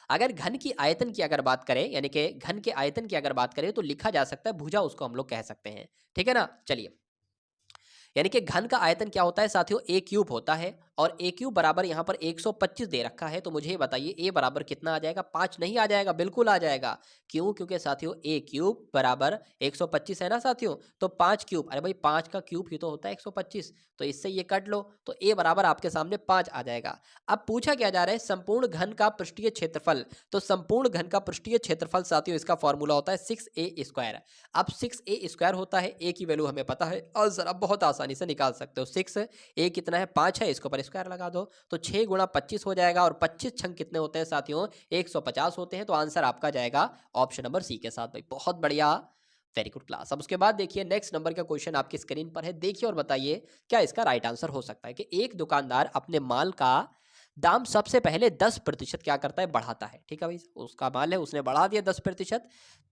S1: अगर घन की आयतन की अगर बात करें, यानी कि घन के आयतन की अगर बात करें, तो लिखा जा सकता है भुजा, उसको हम लोग कह सकते हैं, ठीक है ना। चलिए, यानी कि घन का आयतन क्या होता है साथियों, ए क्यूब होता है, और ए क्यूब बराबर यहाँ पर 125 दे रखा है। तो मुझे ये बताइए ए बराबर कितना आ जाएगा, 5 नहीं आ जाएगा, बिल्कुल आ जाएगा। क्यों, क्योंकि साथियों ए क्यूब बराबर 125 है ना साथियों, तो 5 क्यूब, अरे भाई 5 का क्यूब ही तो होता है 125, तो इससे ये कट लो, तो ए बराबर आपके सामने 5 आ जाएगा। अब पूछा क्या जा रहा है, संपूर्ण घन का पृष्ठीय क्षेत्रफल। तो संपूर्ण घन का पृष्ठीय क्षेत्रफल साथियों इसका फॉर्मूला होता है 6a²। अब 6a² होता है, ए की वैल्यू हमें पता है, और जरा बहुत आसानी से निकाल सकते हो। 6 ए कितना है, 5 है, इसके ऊपर स्क्वायर लगा दो, तो 6 गुणा 25 हो जाएगा, और 25 छंग कितने होते हैं साथियों, 150 होते हैं। तो आंसर आपका जाएगा ऑप्शन नंबर सी के साथ। भाई बहुत बढ़िया, वेरी गुड क्लास। अब उसके बाद देखिए नेक्स्ट नंबर का क्वेश्चन आपकी स्क्रीन पर है, देखिए और बताइए क्या इसका राइट आंसर हो सकता है। कि एक दुकानदार अपने माल का दाम सबसे पहले 10% क्या करता है, बढ़ाता है, ठीक है भाई, उसका माल है, उसने बढ़ा दिया 10%,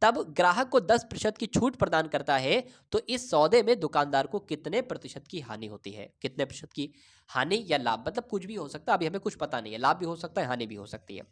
S1: तब ग्राहक को 10% की छूट प्रदान करता है। तो इस सौदे में दुकानदार को कितने प्रतिशत की हानि होती है, कितने प्रतिशत की हानि या लाभ, मतलब कुछ भी हो सकता है, अभी हमें कुछ पता नहीं है, लाभ भी हो सकता है, हानि भी हो सकती है।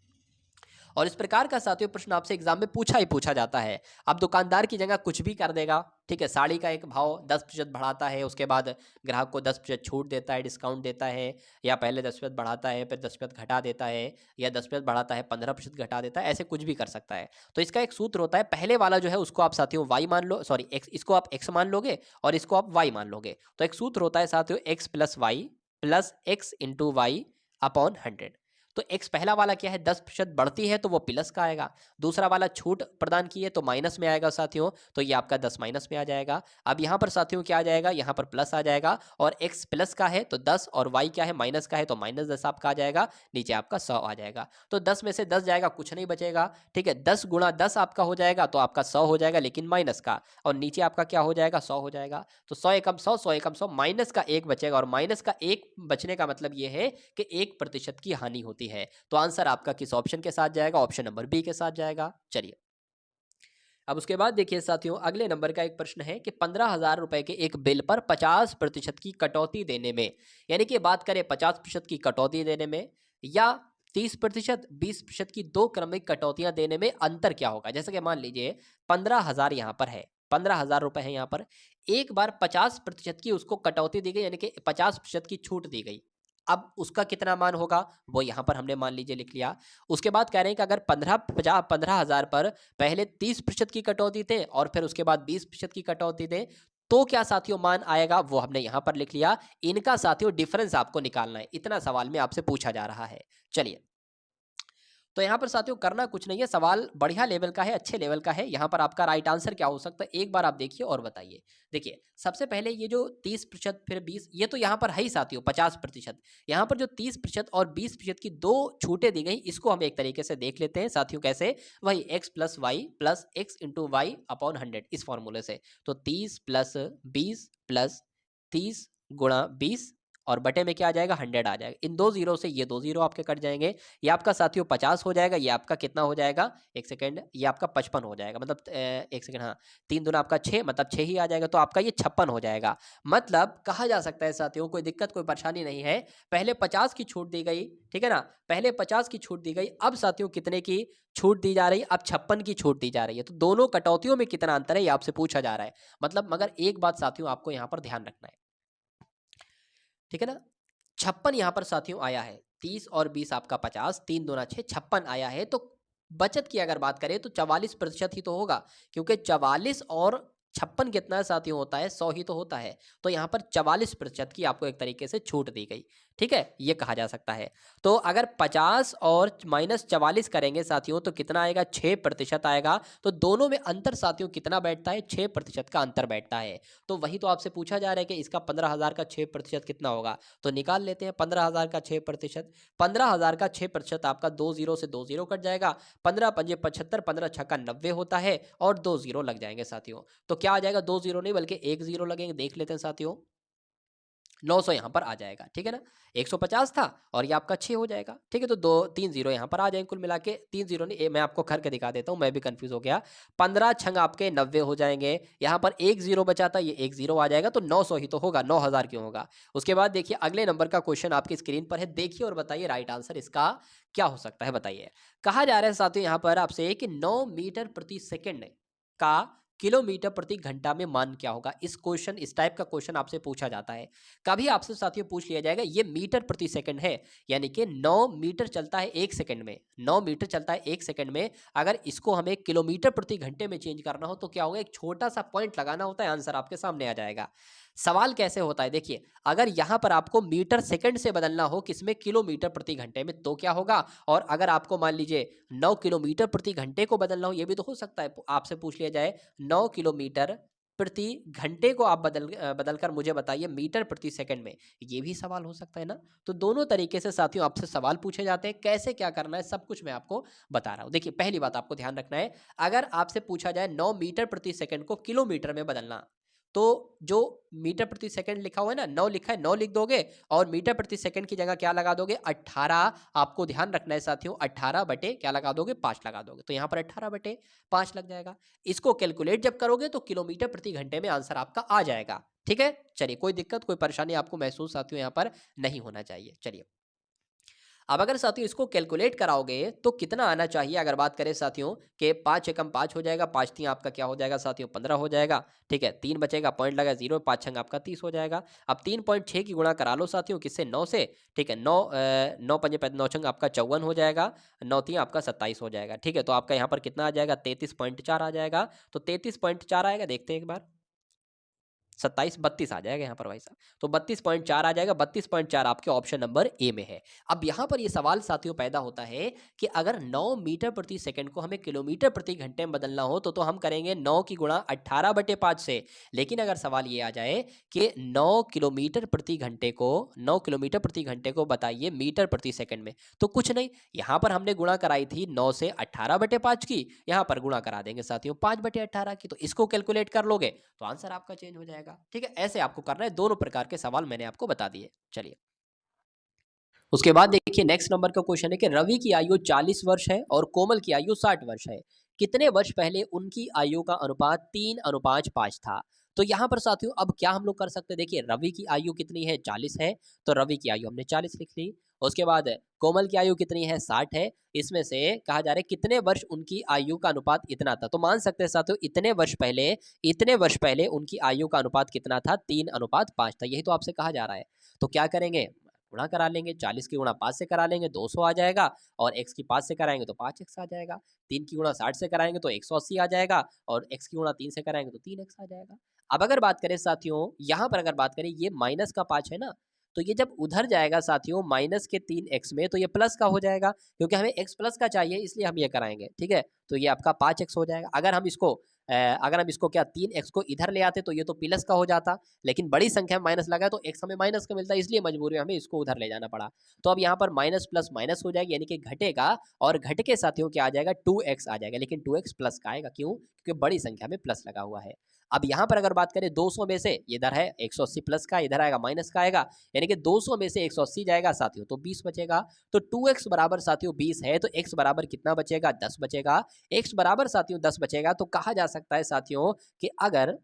S1: और इस प्रकार का साथियों प्रश्न आपसे एग्जाम में पूछा ही पूछा जाता है। अब दुकानदार की जगह कुछ भी कर देगा, ठीक है, साड़ी का एक भाव 10% बढ़ाता है, उसके बाद ग्राहक को 10% छूट देता है, डिस्काउंट देता है, या पहले 10% बढ़ाता है, फिर 10% घटा देता है, या 10% बढ़ाता है 15% घटा देता है, ऐसे कुछ भी कर सकता है। तो इसका एक सूत्र होता है, पहले वाला जो है उसको आप साथियों वाई मान लो, सॉरी एक्स, इसको आप एक्स मान लोगे और इसको आप वाई मान लोगे। तो एक सूत्र होता है साथियों, x plus y plus x into y upon 100। तो एक्स पहला वाला क्या है, 10% बढ़ती है तो वो प्लस का आएगा, दूसरा वाला छूट प्रदान की है तो माइनस में आएगा साथियों, तो ये आपका 10 माइनस में आ जाएगा। अब यहाँ पर साथियों क्या आ जाएगा, यहाँ पर प्लस आ जाएगा, और एक्स प्लस का है तो 10, और वाई क्या है, माइनस का है, तो -10 आपका आ जाएगा, नीचे आपका 100 आ जाएगा। तो 10 में से 10 जाएगा, कुछ नहीं बचेगा, ठीक है, 10 गुणा 10 आपका हो जाएगा, तो आपका 100 हो जाएगा, लेकिन माइनस का, और नीचे आपका क्या हो जाएगा, 100 हो जाएगा। तो 100 एकम 100, 100 एकम 100, माइनस का 1 बचेगा, और माइनस का 1 बचने का मतलब ये है कि 1% की हानि होती है। तो आंसर आपका किस ऑप्शन के साथ जाएगा, ऑप्शन नंबर बी के साथ जाएगा। चलिए, अब उसके बाद देखिए साथियों अगले नंबर का एक प्रश्न है कि 15,000 रुपए के एक बिल पर 50% की कटौती देने में, यानी कि बात करें 50% की कटौती देने में, या 30%, 20% की दो क्रमिक कटौतियां देने में अंतर क्या होगा। जैसे कि मान लीजिए 15,000 यहाँ पर है, 15,000 रुपए है यहाँ पर, एक बार 50% की उसको कटौती दी गई, यानी कि 50% की छूट दी गई। अब उसका कितना मान होगा, वो यहाँ पर हमने मान लीजिए लिख लिया। उसके बाद कह रहे हैं कि अगर 15,000 पर पहले 30% की कटौती दें और फिर उसके बाद 20% की कटौती दें, तो क्या साथियों मान आएगा, वो हमने यहाँ पर लिख लिया। इनका साथियों डिफरेंस आपको निकालना है, इतना सवाल में आपसे पूछा जा रहा है। चलिए, तो यहाँ पर साथियों करना कुछ नहीं है, सवाल बढ़िया लेवल का है, अच्छे लेवल का है। यहाँ पर आपका राइट आंसर क्या हो सकता है, एक बार आप देखिए और बताइए। देखिए सबसे पहले ये जो 30% फिर 20, ये तो यहाँ पर है ही साथियों 50%। यहाँ पर जो 30% और 20% की दो छूटें दी गई, इसको हम एक तरीके से देख लेते हैं साथियों। कैसे, वही x plus y plus x into y upon 100, इस फॉर्मूले से। तो 30 प्लस 20 प्लस 30 गुणा 20, और बटे में क्या आ जाएगा, 100 आ जाएगा। इन दो जीरो से ये दो जीरो आपके कट जाएंगे, ये आपका साथियों 50 हो जाएगा, ये आपका कितना हो जाएगा, एक सेकेंड, ये आपका 55 हो जाएगा, मतलब एक सेकेंड, हाँ, 3 दूना आपका 6, मतलब 6 ही आ जाएगा, तो आपका ये 56 हो जाएगा। मतलब कहा जा सकता है साथियों, कोई दिक्कत कोई परेशानी नहीं है। पहले 50 की छूट दी गई, ठीक है ना, पहले 50 की छूट दी गई, अब साथियों कितने की छूट दी जा रही है, अब 56 की छूट दी जा रही है। तो दोनों कटौतियों में कितना अंतर है, ये आपसे पूछा जा रहा है। मतलब मगर एक बात साथियों आपको यहाँ पर ध्यान रखना है, ठीक है ना, 56 यहाँ पर साथियों आया है, 30 और 20 आपका 50, 3 दूना 6, 56 आया है। तो बचत की अगर बात करें तो 44% ही तो होगा, क्योंकि 44 और 56 कितना है साथियों होता है, 100 ही तो होता है। तो यहाँ पर 44% की आपको एक तरीके से छूट दी गई। ठीक है, ये कहा जा सकता है। तो अगर 50 और माइनस 44 करेंगे साथियों तो कितना आएगा, 6% आएगा। तो दोनों में अंतर साथियों कितना बैठता है, 6% का अंतर बैठता है। तो वही तो आपसे पूछा जा रहा है कि इसका 15,000 का 6% कितना होगा, तो निकाल लेते हैं 15,000 का 6%। 15,000 का 6% आपका 2 जीरो से 2 जीरो कट जाएगा। 15 पंजे 75, 15 छक्का 90 होता है और 2 जीरो लग जाएंगे साथियों। तो क्या आ जाएगा, 2 जीरो नहीं बल्कि 1 जीरो लगेंगे। देख लेते हैं साथियों, 900 यहाँ पर आ जाएगा। ठीक है ना, 150 था और ये आपका 6 हो जाएगा। ठीक है, तो 3 जीरो यहाँ पर आ जाएंगे। कुल मिला के 3 जीरो नहीं, मैं आपको करके दिखा देता हूँ, मैं भी कंफ्यूज हो गया। 15 छंग आपके 90 हो जाएंगे। यहाँ पर 1 जीरो बचा था, ये 1 जीरो आ जाएगा। तो 900 ही तो होगा, 9,000 क्यों होगा। उसके बाद देखिए अगले नंबर का क्वेश्चन आपकी स्क्रीन पर है, देखिए और बताइए राइट आंसर इसका क्या हो सकता है, बताइए। कहा जा रहा है साथियों यहाँ पर आपसे कि 9 मीटर प्रति सेकेंड का किलोमीटर प्रति घंटा में मान क्या होगा। इस टाइप का क्वेश्चन आपसे पूछा जाता है। कभी आपसे साथियों पूछ लिया जाएगा, ये मीटर प्रति सेकंड है, यानी कि 9 मीटर चलता है 1 सेकंड में, 9 मीटर चलता है 1 सेकंड में। अगर इसको हमें किलोमीटर प्रति घंटे में चेंज करना हो तो क्या होगा, एक छोटा सा पॉइंट लगाना होता है, आंसर आपके सामने आ जाएगा। सवाल कैसे होता है, देखिए अगर यहां पर आपको मीटर सेकंड से बदलना हो किसमें, किलोमीटर प्रति घंटे में, तो क्या होगा। और अगर आपको मान लीजिए 9 किलोमीटर प्रति घंटे को बदलना हो, यह भी तो हो सकता है, आपसे पूछ लिया जाए 9 किलोमीटर प्रति घंटे को आप बदल कर मुझे बताइए मीटर प्रति सेकंड में, ये भी सवाल हो सकता है ना। तो दोनों तरीके से साथियों आपसे सवाल पूछे जाते हैं, कैसे क्या करना है सब कुछ मैं आपको बता रहा हूं। देखिए पहली बात आपको ध्यान रखना है, अगर आपसे पूछा जाए 9 मीटर प्रति सेकंड को किलोमीटर में बदलना, तो जो मीटर प्रति सेकंड लिखा हुआ है ना, 9 लिखा है, 9 लिख दोगे और मीटर प्रति सेकंड की जगह क्या लगा दोगे, 18। आपको ध्यान रखना है साथियों, 18 बटे क्या लगा दोगे, 5 लगा दोगे। तो यहाँ पर 18 बटे 5 लग जाएगा। इसको कैलकुलेट जब करोगे तो किलोमीटर प्रति घंटे में आंसर आपका आ जाएगा। ठीक है, चलिए कोई दिक्कत कोई परेशानी आपको महसूस साथियों यहाँ पर नहीं होना चाहिए। चलिए अब अगर साथियों इसको कैलकुलेट कराओगे तो कितना आना चाहिए, अगर बात करें साथियों कि 5 एकम 5 हो जाएगा, 5 तीन आपका क्या हो जाएगा साथियों, 15 हो जाएगा। ठीक है, 3 बचेगा, पॉइंट लगा 0, 5 छंग आपका 30 हो जाएगा। अब 3.6 की गुणा करा लो साथियों, किससे, 9 से। ठीक है, 9 पंजे 9 छंग आपका 54 हो जाएगा, 9 तीन आपका 27 हो जाएगा। ठीक है, तो आपका यहाँ पर कितना आ जाएगा, 33.4 आ जाएगा। तो 33.4 आएगा, देखते हैं एक बार, 27 32 आ जाएगा यहाँ पर भाई साहब। तो 32.4 आ जाएगा, 32.4 आपके ऑप्शन नंबर ए में है। अब यहाँ पर ये सवाल साथियों पैदा होता है कि अगर 9 मीटर प्रति सेकंड को हमें किलोमीटर प्रति घंटे में बदलना हो तो हम करेंगे 9 की गुणा 18 बटे 5 से। लेकिन अगर सवाल ये आ जाए कि 9 किलोमीटर प्रति घंटे को 9 किलोमीटर प्रति घंटे को बताइए मीटर प्रति सेकंड में, तो कुछ नहीं, यहाँ पर हमने गुणा कराई थी 9 से 18 बटे 5 की, यहाँ पर गुणा करा देंगे साथियों 5 बटे 18 की। तो इसको कैलकुलेट कर लोगे तो आंसर आपका चेंज हो जाएगा। ठीक है, ऐसे आपको करना है, दोनों प्रकार के सवाल मैंने आपको बता दिए। चलिए उसके बाद देखिए नेक्स्ट नंबर का क्वेश्चन है कि रवि की आयु 40 वर्ष है और कोमल की आयु 60 वर्ष है। कितने वर्ष पहले उनकी आयु का अनुपात 3:5 था। तो यहाँ पर साथियों अब क्या हम लोग कर सकते हैं, देखिए रवि की आयु कितनी है, 40 है, तो रवि की आयु हमने 40 लिख ली। उसके बाद कोमल की आयु कितनी है, 60 है। इसमें से कहा जा रहा है कितने वर्ष उनकी आयु का अनुपात इतना था। तो मान सकते हैं साथियों इतने वर्ष पहले उनकी आयु का अनुपात कितना था, 3:5 था। यही तो आपसे कहा जा रहा है। तो क्या करेंगे, गुणा करा लेंगे, 40 की गुणा 5 से करा लेंगे 200 आ जाएगा, और x की 5 से कराएंगे तो 5x आ जाएगा। 3 की गुणा 60 से कराएंगे तो 180 आ जाएगा, और x की गुणा 3 से कराएंगे तो 3x आ जाएगा। अब अगर बात करें साथियों, यहाँ पर अगर बात करें ये माइनस का 5 है ना, तो ये जब उधर जाएगा साथियों माइनस के 3x में, तो ये प्लस का हो जाएगा, क्योंकि हमें x प्लस का चाहिए इसलिए हम ये कराएंगे। ठीक है, तो ये आपका 5x हो जाएगा। अगर हम इसको क्या 3x को इधर ले आते तो ये तो प्लस का हो जाता, लेकिन बड़ी संख्या में माइनस लगा तो x हमें माइनस का मिलता है, इसलिए मजबूरी में हमें इसको उधर ले जाना पड़ा। तो अब यहाँ पर माइनस प्लस माइनस हो जाएगी, यानी कि घटेगा, और घट के साथियों क्या आ जाएगा, 2x आ जाएगा, लेकिन 2x प्लस का आएगा, क्यों, क्योंकि बड़ी संख्या में प्लस लगा हुआ है। अब यहाँ पर अगर बात करें 200 में से, इधर है 180 प्लस का, इधर आएगा माइनस का आएगा, यानी कि 200 में से 180 जाएगा साथियों तो 20 बचेगा। तो 2x बराबर साथियों 20 है, तो x बराबर कितना बचेगा, 10 बचेगा। x बराबर साथियों 10 बचेगा, तो कहा जा सकता है साथियों कि अगर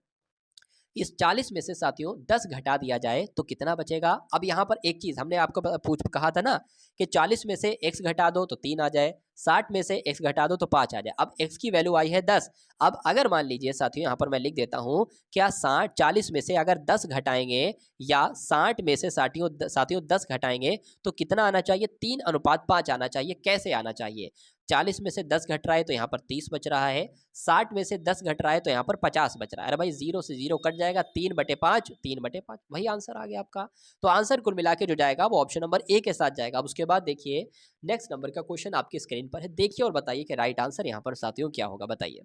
S1: इस 40 में से साथियों 10 घटा दिया जाए तो कितना बचेगा। अब यहाँ पर एक चीज हमने आपको कहा था ना कि 40 में से x घटा दो तो 3 आ जाए, 60 में से x घटा दो तो 5 आ जाए। अब x की वैल्यू आई है 10। अब अगर मान लीजिए साथियों, यहाँ पर मैं लिख देता हूँ, क्या 40 में से अगर 10 घटाएंगे, या 60 में से साथियों 10 घटाएंगे तो कितना आना चाहिए, 3:5 आना चाहिए। कैसे आना चाहिए, 40 में से 10 घट रहा है तो यहाँ पर 30 बच रहा है, 60 में से 10 घट रहा है तो यहाँ पर 50 बच रहा है। अरे भाई 0 से 0 कट जाएगा, 3/5, 3/5, वही आंसर आ गया आपका। तो आंसर कुल मिला के जो जाएगा वो ऑप्शन नंबर ए के साथ जाएगा। अब उसके बाद देखिए नेक्स्ट नंबर का क्वेश्चन आपकी स्क्रीन पर है, देखिए और बताइए कि राइट आंसर यहाँ पर साथियों क्या होगा, बताइए।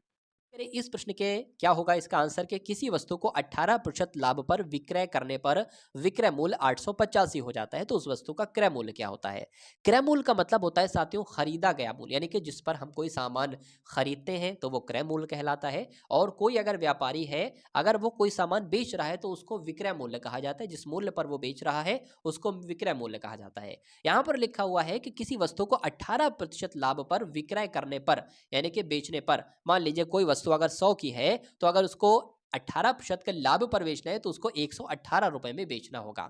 S1: मेरे इस प्रश्न के क्या होगा इसका आंसर कि किसी वस्तु को 18% लाभ पर विक्रय करने पर विक्रय मूल्य 885 हो जाता है तो उस वस्तु का क्रय मूल्य क्या होता है। क्रय मूल्य का मतलब होता है साथियों खरीदा गया मूल्य, यानी कि जिस पर हम कोई सामान खरीदते हैं तो वो क्रय मूल्य कहलाता है। और कोई अगर व्यापारी है, अगर वो कोई सामान बेच रहा है तो उसको विक्रय मूल्य कहा जाता है। जिस मूल्य पर वो बेच रहा है उसको विक्रय मूल्य कहा जाता है। यहाँ पर लिखा हुआ है कि किसी वस्तु को 18% लाभ पर विक्रय करने पर, यानी कि बेचने पर, मान लीजिए कोई वस्तु अगर 100 की है तो अगर उसको 18% के लाभ पर बेचना है तो उसको 118 रुपए में बेचना होगा।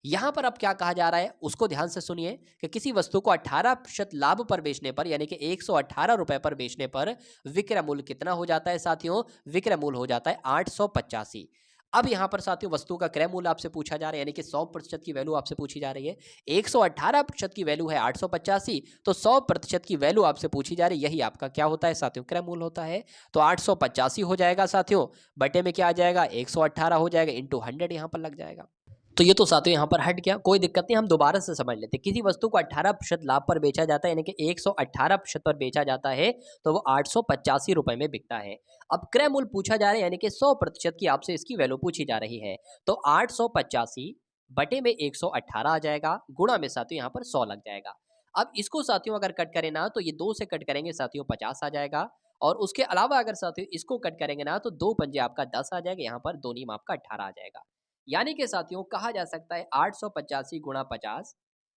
S1: यहां पर अब क्या कहा जा रहा है उसको ध्यान से सुनिए कि किसी वस्तु को 18% लाभ पर बेचने पर, यानी कि 118 रुपए पर बेचने पर विक्रय मूल्य कितना हो जाता है साथियों, विक्रय मूल्य हो जाता है 885। अब यहां पर साथियों वस्तु का क्रय मूल्य आपसे पूछा जा रहा है, यानी कि 100% की वैल्यू आपसे पूछी जा रही है। 118% की वैल्यू है 885, तो 100% की वैल्यू आपसे पूछी जा रही है, यही आपका क्या होता है साथियों, क्रय मूल्य होता है। तो 885 हो जाएगा साथियों, बटे में क्या आ जाएगा 118 हो जाएगा, इंटू 100 यहाँ पर लग जाएगा। तो ये तो साथियों यहाँ पर हट गया, कोई दिक्कत नहीं, हम दोबारा से समझ लेते हैं। किसी वस्तु को 18% लाभ पर बेचा जाता है, यानी कि 118% पर बेचा जाता है तो वो 885 रुपए में बिकता है। अब क्रय मूल्य पूछा जा रहा है, यानी कि 100% की आपसे इसकी वैल्यू पूछी जा रही है। तो 885 बटे में 118 आ जाएगा, गुणा में साथियों यहाँ पर 100 लग जाएगा। अब इसको साथियों अगर कट करें ना तो ये 2 से कट करेंगे साथियों 50 आ जाएगा, और उसके अलावा अगर साथियों इसको कट करेंगे ना तो 2 पंजे आपका 10 आ जाएगा, यहाँ पर 2 नीम आपका 18 आ जाएगा। यानी कि साथियों कहा जा सकता है 885 गुणा 50,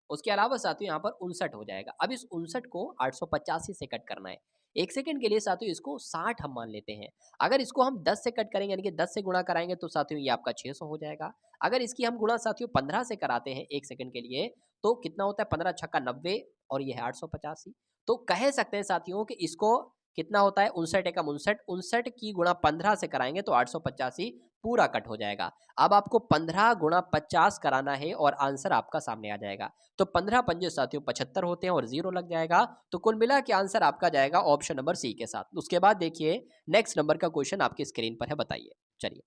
S1: उसके अलावा साथियों यहाँ पर 59 हो जाएगा। अब इस 59 को 885 से कट करना है। एक सेकंड के लिए साथियों इसको 60 हम मान लेते हैं। अगर इसको हम 10 से कट करेंगे, यानी कि 10 से गुणा कराएंगे तो साथियों ये आपका 600 हो जाएगा। अगर इसकी हम गुणा साथियों 15 से कराते हैं एक सेकंड के लिए, तो कितना होता है, 15 छक्का 90, और ये है 885। तो कह सकते हैं साथियों कि इसको कितना होता है, 59 एकम 59, 59 की गुणा 15 से कराएंगे तो 885 पूरा कट हो जाएगा। अब आपको 15 गुणा 50 कराना है और आंसर आपका सामने आ जाएगा। तो 15 पंजे साथियों 75 होते हैं और 0 लग जाएगा। तो कुल मिला के आंसर आपका जाएगा ऑप्शन नंबर सी के साथ। उसके बाद देखिए नेक्स्ट नंबर का क्वेश्चन आपकी स्क्रीन पर है, बताइए। चलिए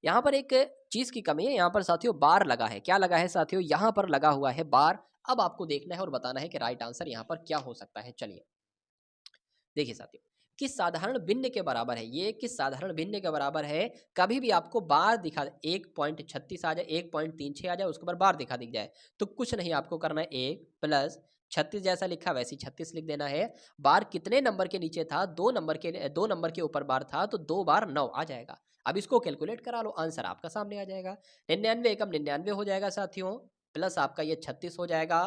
S1: यहाँ पर एक चीज की कमी है, यहाँ पर साथियों बार लगा है। क्या लगा है साथियों, यहाँ पर लगा हुआ है बार। अब आपको देखना है और बताना है कि राइट आंसर यहाँ पर क्या हो सकता है। चलिए देखिए साथियों, किस साधारण भिन्न के बराबर है, ये किस साधारण भिन्न के बराबर है। कभी भी आपको बार दिखा 1.36 आ जाए, 1.36 आ जाए, उसके ऊपर बार दिख जाए तो कुछ नहीं आपको करना है, 1 प्लस 36 जैसा लिखा वैसे ही 36 लिख देना है। बार कितने नंबर के नीचे था, 2 नंबर के ऊपर बार था, तो 2 बार 9 आ जाएगा। अब इसको कैलकुलेट करा लो, आंसर आपका सामने आ जाएगा। 99 एकम 99 हो जाएगा साथियों, प्लस आपका ये 36 हो जाएगा,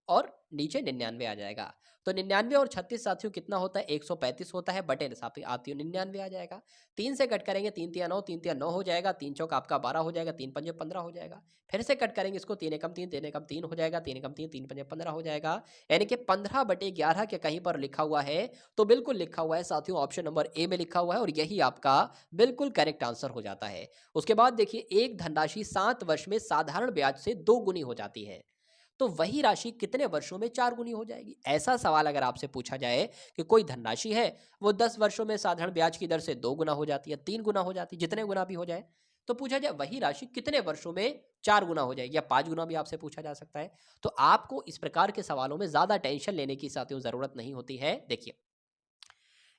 S1: और नीचे 99 आ जाएगा। तो 99 और 36 साथियों कितना होता है, 135 होता है, बटे आती 99 आ जाएगा। 3 से कट करेंगे, 3 तिया 9, 3 तिया 9 हो जाएगा, 3 चौक आपका 12 हो जाएगा, 3 पंजे 15 हो जाएगा। फिर से कट करेंगे इसको, 3 एकम 3, 3 एकम 3 हो जाएगा, 3 एकम 3, 3 पंजे 15 हो जाएगा। यानी कि 15/11 के कहीं पर लिखा हुआ है, तो बिल्कुल लिखा हुआ है साथियों, ऑप्शन नंबर ए में लिखा हुआ है, और यही आपका बिल्कुल करेक्ट आंसर हो जाता है। उसके बाद देखिए, एक धनराशि 7 वर्ष में साधारण ब्याज से 2 गुनी हो जाती है, तो वही राशि कितने वर्षों में 4 गुनी हो जाएगी। ऐसा सवाल अगर आपसे पूछा जाए कि कोई धनराशि है वो 10 वर्षों में साधारण ब्याज की दर से 2 गुना हो जाती है, 3 गुना हो जाती है, जितने गुना भी हो जाए, तो पूछा जाए वही राशि कितने वर्षों में 4 गुना हो जाएगी, या 5 गुना भी आपसे पूछा जा सकता है। तो आपको इस प्रकार के सवालों में ज्यादा टेंशन लेने की साथियों जरूरत नहीं होती है। देखिए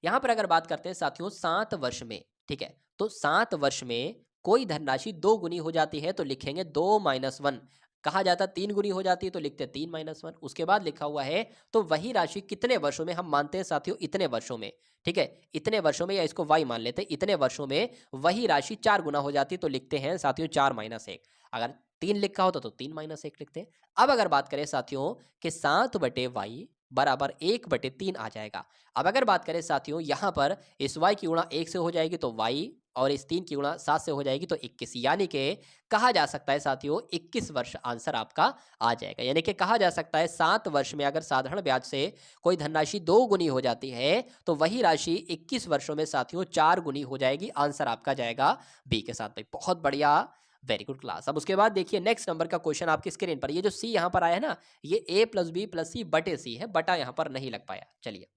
S1: यहां पर अगर बात करते हैं साथियों 7 वर्ष में, ठीक है, तो 7 वर्ष में कोई धनराशि 2 गुनी हो जाती है तो लिखेंगे 2 माइनस 1। कहा जाता 3 गुनी हो जाती है तो लिखते 3 माइनस 1। उसके बाद लिखा हुआ है तो वही राशि कितने वर्षों में, हम मानते हैं साथियों इतने वर्षों में, ठीक है, इतने वर्षों में, या इसको y मान लेते हैं, इतने वर्षों में वही राशि 4 गुना हो जाती है तो लिखते हैं साथियों 4 माइनस 1। अगर 3 लिखा होता तो 3 माइनस 1 लिखते हैं। अब अगर बात करें साथियों कि 7/y बराबर 1/3 आ जाएगा। अब अगर बात करें साथियों यहाँ पर इस y की गुणा 1 से हो जाएगी तो y, और इस 3 की गुणा 7 से हो जाएगी तो 21, यानी कि कहा जा सकता है साथियों 21 वर्ष आंसर आपका आ जाएगा। यानी कि कहा जा सकता है 7 वर्ष में अगर साधारण ब्याज से कोई धनराशि 2 गुनी हो जाती है तो वही राशि 21 वर्षों में साथियों 4 गुनी हो जाएगी। आंसर आपका जाएगा बी के साथ। भाई बहुत बढ़िया, वेरी गुड क्लास। अब उसके बाद देखिए नेक्स्ट नंबर का क्वेश्चन आपकी स्क्रीन पर, ये जो सी यहाँ पर आया है ना, ये a plus B plus C बटे सी है, बटा यहाँ पर नहीं लग पाया। चलिए,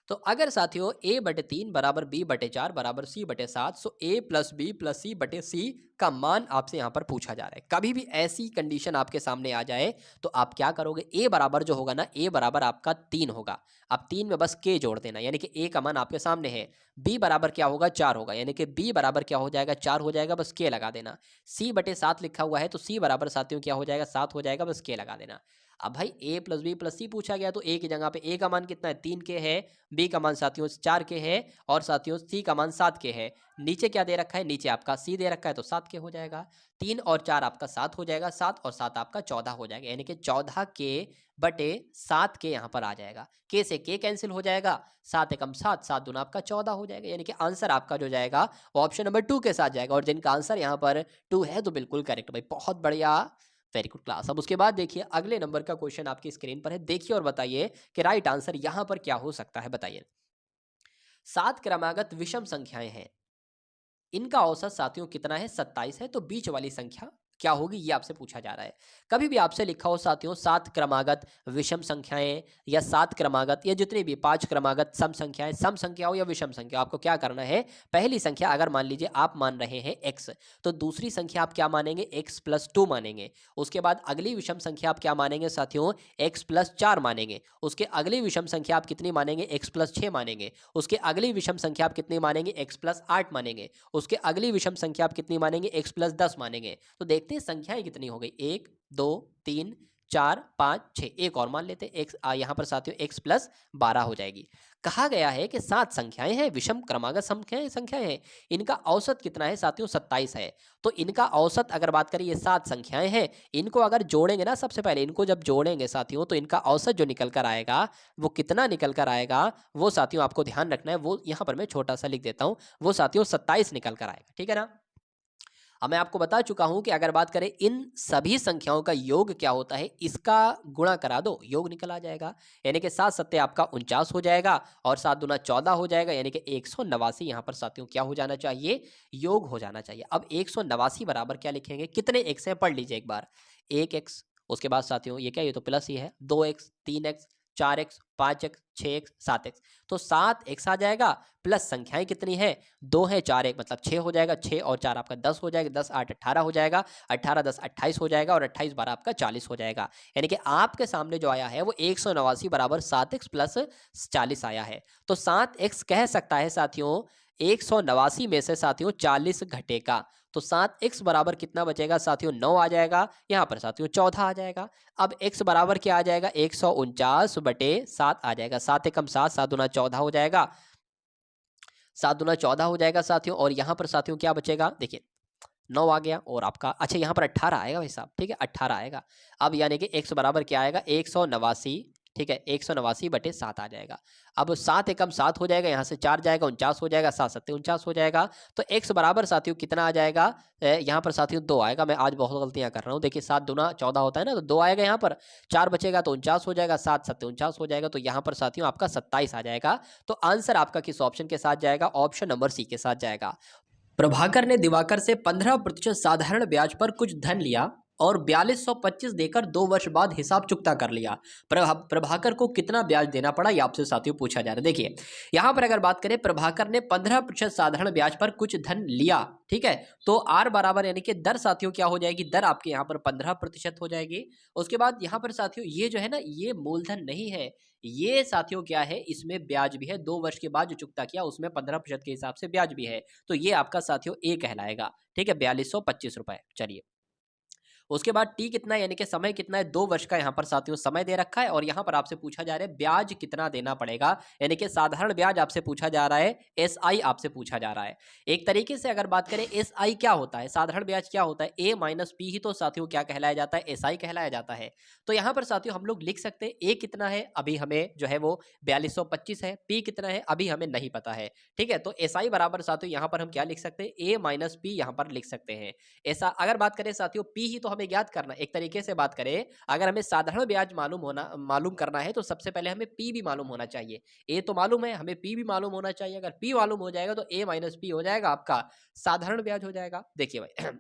S1: तो अगर साथियों a/3 बराबर b/4 बराबर c/7, so a plus B plus C बटे सी का मान आपसे यहाँ पर पूछा जा रहा है। कभी भी ऐसी कंडीशन आपके सामने आ जाए तो आप क्या करोगे, a बराबर जो होगा ना, a बराबर आपका 3 होगा। अब 3 में बस k जोड़ देना, यानी कि a का मान आपके सामने है। b बराबर क्या होगा, 4 होगा, यानी कि b बराबर क्या हो जाएगा, 4 हो जाएगा, बस k लगा देना। c/7 लिखा हुआ है तो c बराबर साथियों क्या हो जाएगा, 7 हो जाएगा, बस k लगा देना। अब भाई a प्लस बी प्लस सी पूछा गया तो a की जगह पे a का मान कितना है, 3 के है, b का मान साथियों 4 के है, और साथियों c का मान 7 के है। नीचे क्या दे रखा है, नीचे आपका c दे रखा है तो 7 के हो जाएगा। 3 और 4 आपका 7 हो जाएगा, 7 और 7 आपका 14 हो जाएगा, यानी कि 14 के बटे 7 के यहाँ पर आ जाएगा। k से k कैंसिल हो जाएगा, 7 एकम 7, 7 दूना आपका 14 हो जाएगा, यानी कि आंसर आपका जो जाएगा वो ऑप्शन नंबर 2 के साथ जाएगा। और जिनका आंसर यहाँ पर 2 है तो बिल्कुल करेक्ट भाई, बहुत बढ़िया, वेरी गुड क्लास। अब उसके बाद देखिए अगले नंबर का क्वेश्चन आपकी स्क्रीन पर है, देखिए और बताइए कि राइट आंसर यहाँ पर क्या हो सकता है, बताइए। 7 क्रमागत विषम संख्याएं हैं, इनका औसत साथियों कितना है, 27 है, तो बीच वाली संख्या क्या होगी ये आपसे पूछा जा रहा है। कभी भी आपसे लिखा हो साथियों 7 क्रमागत विषम संख्याएं या 7 क्रमागत या जितनी भी 5 क्रमागत सम संख्याएं, सम संख्या हो या विषम संख्या, आपको क्या करना है, पहली संख्या अगर मान लीजिए आप मान रहे हैं x, तो दूसरी संख्या आप क्या मानेंगे, x प्लस 2 मानेंगे। उसके बाद अगली विषम संख्या आप क्या मानेंगे साथियों, x प्लस 4 मानेंगे। उसके अगली विषम संख्या आप कितनी मानेंगे, x प्लस 6 मानेंगे। उसके अगली विषम संख्या आप कितनी मानेंगे, x प्लस 8 मानेंगे। उसके अगली विषम संख्या आप कितनी मानेंगे, x प्लस 10 मानेंगे। तो देखते हैं संख्याएं कितनी हो गई, 1 2 3 4 5 6, एक और मान लेते हैं x, यहाँ पर साथियों x प्लस 12 हो जाएगी। कहा गया है कि 7 संख्याएं हैं, विषम क्रमागत संख्याएं हैं, इनका औसत कितना है साथियों, 27 है। तो इनका औसत अगर बात करें, ये 7 संख्याएं हैं, इनको अगर जोड़ेंगे ना, सबसे पहले इनको जब जोड़ेंगे साथियों तो इनका औसत जो निकल कर आएगा वो कितना निकल कर आएगा, वो साथियों आपको ध्यान रखना है, वो यहाँ पर मैं छोटा सा लिख देता हूँ, वो साथियों 27 निकल कर आएगा, ठीक है ना। अब मैं आपको बता चुका हूं कि अगर बात करें इन सभी संख्याओं का योग क्या होता है, इसका गुणा करा दो, योग निकल आ जाएगा, यानी कि 7 सत्ते आपका 49 हो जाएगा, और 7 दूना 14 हो जाएगा, यानी कि 189 यहाँ पर साथियों क्या हो जाना चाहिए, योग हो जाना चाहिए। अब 189 बराबर क्या लिखेंगे, कितने एक्स है पढ़ लीजिए एक बार, 1 एक्स, उसके बाद साथियों ये क्या, ये तो प्लस ही है, 2 x, 3 x, 4 x, 5 x, 6 x, 7 x, तो 7 एक्स आ जाएगा, प्लस संख्याएं कितनी है, 2 है, 4 1 मतलब 6 हो जाएगा, 6 और 4 आपका 10 हो जाएगा, 10 8 18 हो जाएगा, 18 10 28 हो जाएगा, और 28 12 आपका 40 हो जाएगा। यानी कि आपके सामने जो आया है वो 189 बराबर 7 एक्स प्लस 40 आया है। तो 7 एक्स कह सकता है साथियों 189 में से साथियों 40 घटेगा, तो 7 एक्स बराबर कितना बचेगा साथियों, 9 आ जाएगा, यहाँ पर साथियों 14 आ जाएगा। अब एक्स बराबर क्या आ जाएगा, 149/7 आ जाएगा, 7 एकम 7, 7 दूना 14 हो जाएगा, 7 दूना 14 हो जाएगा साथियों, और यहाँ पर साथियों क्या बचेगा, देखिए 9 आ गया, और आपका अच्छा यहाँ पर 18 आएगा भाई साहब, ठीक है 18 आएगा। अब यानी कि x बराबर क्या आएगा, 189, ठीक है 189/7 आ जाएगा। अब 7 एकम 7 हो जाएगा, यहाँ से 4 जाएगा, 49 हो जाएगा, 7 सत्ते 49 हो जाएगा। तो x बराबर साथियों कितना आ जाएगा, यहाँ पर साथियों 2 आएगा, मैं आज बहुत गलतियां कर रहा हूँ, देखिए 7 दूना 14 होता है ना, तो 2 आएगा, यहाँ पर 4 बचेगा तो 49 हो जाएगा, 7 सत्ते 49 हो जाएगा, तो यहाँ पर साथियों आपका 27 आ जाएगा। तो आंसर आपका किस ऑप्शन के साथ जाएगा, ऑप्शन नंबर सी के साथ जाएगा। प्रभाकर ने दिवाकर से 15% साधारण ब्याज पर कुछ धन लिया और 4225 देकर 2 वर्ष बाद हिसाब चुकता कर लिया। प्रभाकर को कितना ब्याज देना पड़ा, ये आपसे साथियों पूछा जा रहा है। देखिए यहां पर अगर बात करें, प्रभाकर ने 15% साधारण ब्याज पर कुछ धन लिया, ठीक है, तो आर बराबर यानी कि दर साथियों क्या हो जाएगी, दर आपके यहाँ पर 15% हो जाएगी। उसके बाद यहाँ पर साथियों ये जो है ना, ये मूलधन नहीं है, ये साथियों क्या है, इसमें ब्याज भी है, 2 वर्ष के बाद जो चुकता किया उसमें 15% के हिसाब से ब्याज भी है, तो ये आपका साथियों ए कहलाएगा, ठीक है 4225 रुपए। चलिए उसके बाद टी कितना है, यानी कि समय कितना है, 2 वर्ष का यहाँ पर साथियों समय दे रखा है, और यहाँ पर आपसे पूछा जा रहा है ब्याज कितना देना पड़ेगा, यानी कि साधारण ब्याज आपसे पूछा जा रहा है, एसआई आपसे पूछा जा रहा है। एक तरीके से अगर बात करें एसआई क्या होता है, साधारण ब्याज क्या होता है, ए माइनस पी ही तो साथियों क्या कहलाया जाता है, एसआई कहलाया जाता है। तो यहाँ पर साथियों हम लोग लिख सकते हैं ए कितना है, अभी हमें जो है वो 4225 है, पी कितना है अभी हमें नहीं पता है, ठीक है। तो एसआई बराबर साथियों यहाँ पर हम क्या लिख सकते हैं, ए माइनस पी यहाँ पर लिख सकते हैं। ऐसा अगर बात करें साथियों पी ही तो हमें ज्ञात करना, एक तरीके से बात करें अगर हमें साधारण ब्याज मालूम करना है तो सबसे पहले हमें पी भी मालूम होना चाहिए। ए तो मालूम है, हमें पी भी मालूम होना चाहिए, अगर पी मालूम हो जाएगा तो ए माइनस पी हो जाएगा, आपका साधारण ब्याज हो जाएगा। देखिए भाई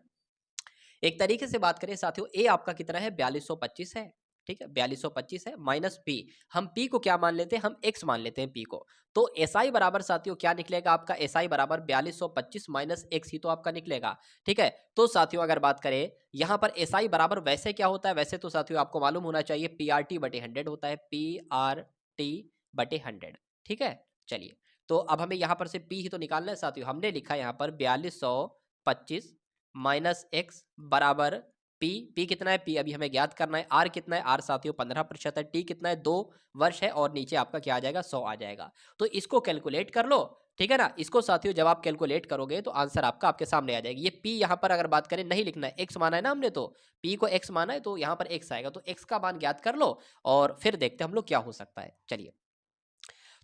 S1: एक तरीके से बात करें साथियों, ए आपका कितना है 4225 है, ठीक है 4225 है माइनस पी। हम पी को क्या मान लेते हैं, हम एक्स मान लेते हैं पी को। तो एसआई बराबर साथियों क्या निकलेगा आपका, एसआई बराबर 4225 माइनस एक्स ही तो आपका निकलेगा, ठीक है। तो साथियों अगर बात करें यहाँ पर एसआई बराबर वैसे क्या होता है, वैसे तो साथियों आपको मालूम होना चाहिए पी आर टी बटे 100 होता है, पी आर टी बटे 100, ठीक है। चलिए, तो अब हमें यहाँ पर से पी ही तो निकालना है साथियों। हमने लिखा यहाँ पर 4225 माइनस एक्स बराबर पी कितना है, पी अभी हमें ज्ञात करना है। आर कितना है, आर साथियों 15% है। टी कितना है, 2 वर्ष है। और नीचे आपका क्या आ जाएगा, 100 आ जाएगा। तो इसको कैलकुलेट कर लो, ठीक है ना। इसको साथियों जब आप कैलकुलेट करोगे तो आंसर आपका आपके सामने आ जाएगी। ये पी यहाँ पर अगर बात करें नहीं लिखना है, एक्स माना है ना हमने, तो पी को एक्स माना है तो यहाँ पर एक्स आएगा। तो एक्स का मान ज्ञात कर लो और फिर देखते हैं हम लोग क्या हो सकता है। चलिए,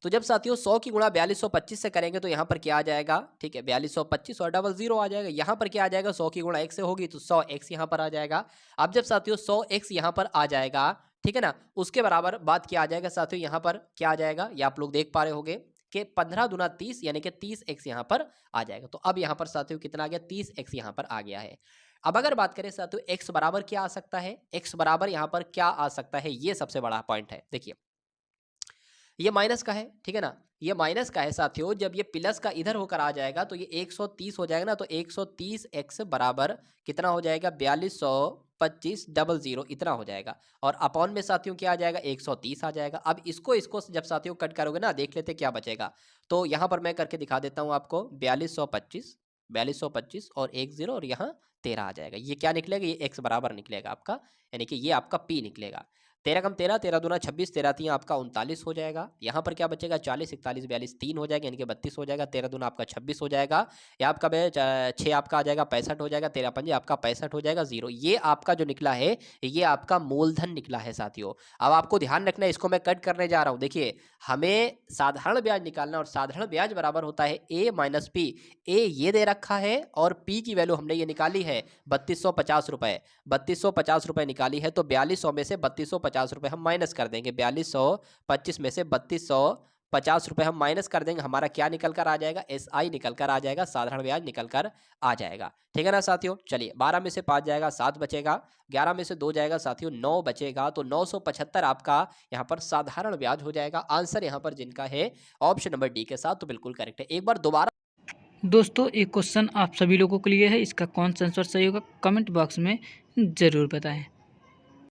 S1: तो जब साथियों 100 की गुणा 4225 से करेंगे तो यहाँ पर क्या आ जाएगा, ठीक है 4225 और डबल जीरो आ जाएगा। यहाँ पर क्या आ जाएगा, 100 की गुणा x से होगी तो 100x यहाँ पर आ जाएगा। अब जब साथियों 100x यहाँ पर आ जाएगा, ठीक है ना, उसके बराबर बात क्या आ जाएगा साथियों, यहाँ पर क्या आ जाएगा, ये आप लोग देख पा रहे होंगे कि 15 दूना 30 यानी कि 30x यहाँ पर आ जाएगा। तो अब यहाँ पर साथियों कितना आ गया, 30x यहाँ पर आ गया है। अब अगर बात करें साथियों x बराबर क्या आ सकता है, x बराबर यहाँ पर क्या आ सकता है, ये सबसे बड़ा पॉइंट है। देखिए ये माइनस का है, ठीक है ना, ये माइनस का है साथियों। जब ये प्लस का इधर होकर आ जाएगा तो ये 130 हो जाएगा ना। तो 130x बराबर कितना हो जाएगा, 4225 डबल जीरो इतना हो जाएगा। और अपॉन में साथियों क्या आ जाएगा, 130 आ जाएगा। अब इसको इसको जब साथियों कट करोगे ना, देख लेते क्या बचेगा। तो यहाँ पर मैं करके दिखा देता हूँ आपको, 4225 और 10 और यहाँ 13 आ जाएगा। ये क्या निकलेगा, ये x बराबर निकलेगा आपका, यानी कि ये आपका p निकलेगा। 13 कम 13, 13 दूना 26, 13 तीन आपका 39 हो जाएगा। यहाँ पर क्या बचेगा, 40 41 42 3 हो जाएगा, यानी कि 32 हो जाएगा। 13 दूना आपका 26 हो जाएगा। या आपका 6 आपका आ जाएगा 65 हो जाएगा। 13 पंजे आपका 65 हो जाएगा, जीरो। ये आपका जो निकला है ये आपका मूलधन निकला है साथियों। अब आपको ध्यान रखना है, इसको मैं कट करने जा रहा हूँ। देखिए हमें साधारण ब्याज निकालना, और साधारण ब्याज बराबर होता है ए माइनस पी। ए ये दे रखा है और पी की वैल्यू हमने ये निकाली है 3250 रुपए। 3250 रुपए निकाली है, तो 4200 में से 3250 रुपए हम माइनस कर देंगे। 4225 में से 3250 रुपए हम माइनस कर देंगे। हमारा क्या निकल कर आ जाएगा, एस आई निकल कर आ जाएगा, साधारण ब्याज निकल कर आ जाएगा, ठीक है ना साथियों। चलिए 12 में से 5 जाएगा 7 बचेगा, 11 में से 2 जाएगा साथियों 9 बचेगा। तो 975 आपका यहाँ पर साधारण ब्याज हो जाएगा। आंसर यहाँ पर जिनका है ऑप्शन नंबर डी के साथ, तो बिल्कुल करेक्ट है। एक बार दोबारा
S2: दोस्तों एक क्वेश्चन आप सभी लोगों के लिए है, इसका कौन सा आंसर सही होगा कमेंट बॉक्स में ज़रूर बताएं।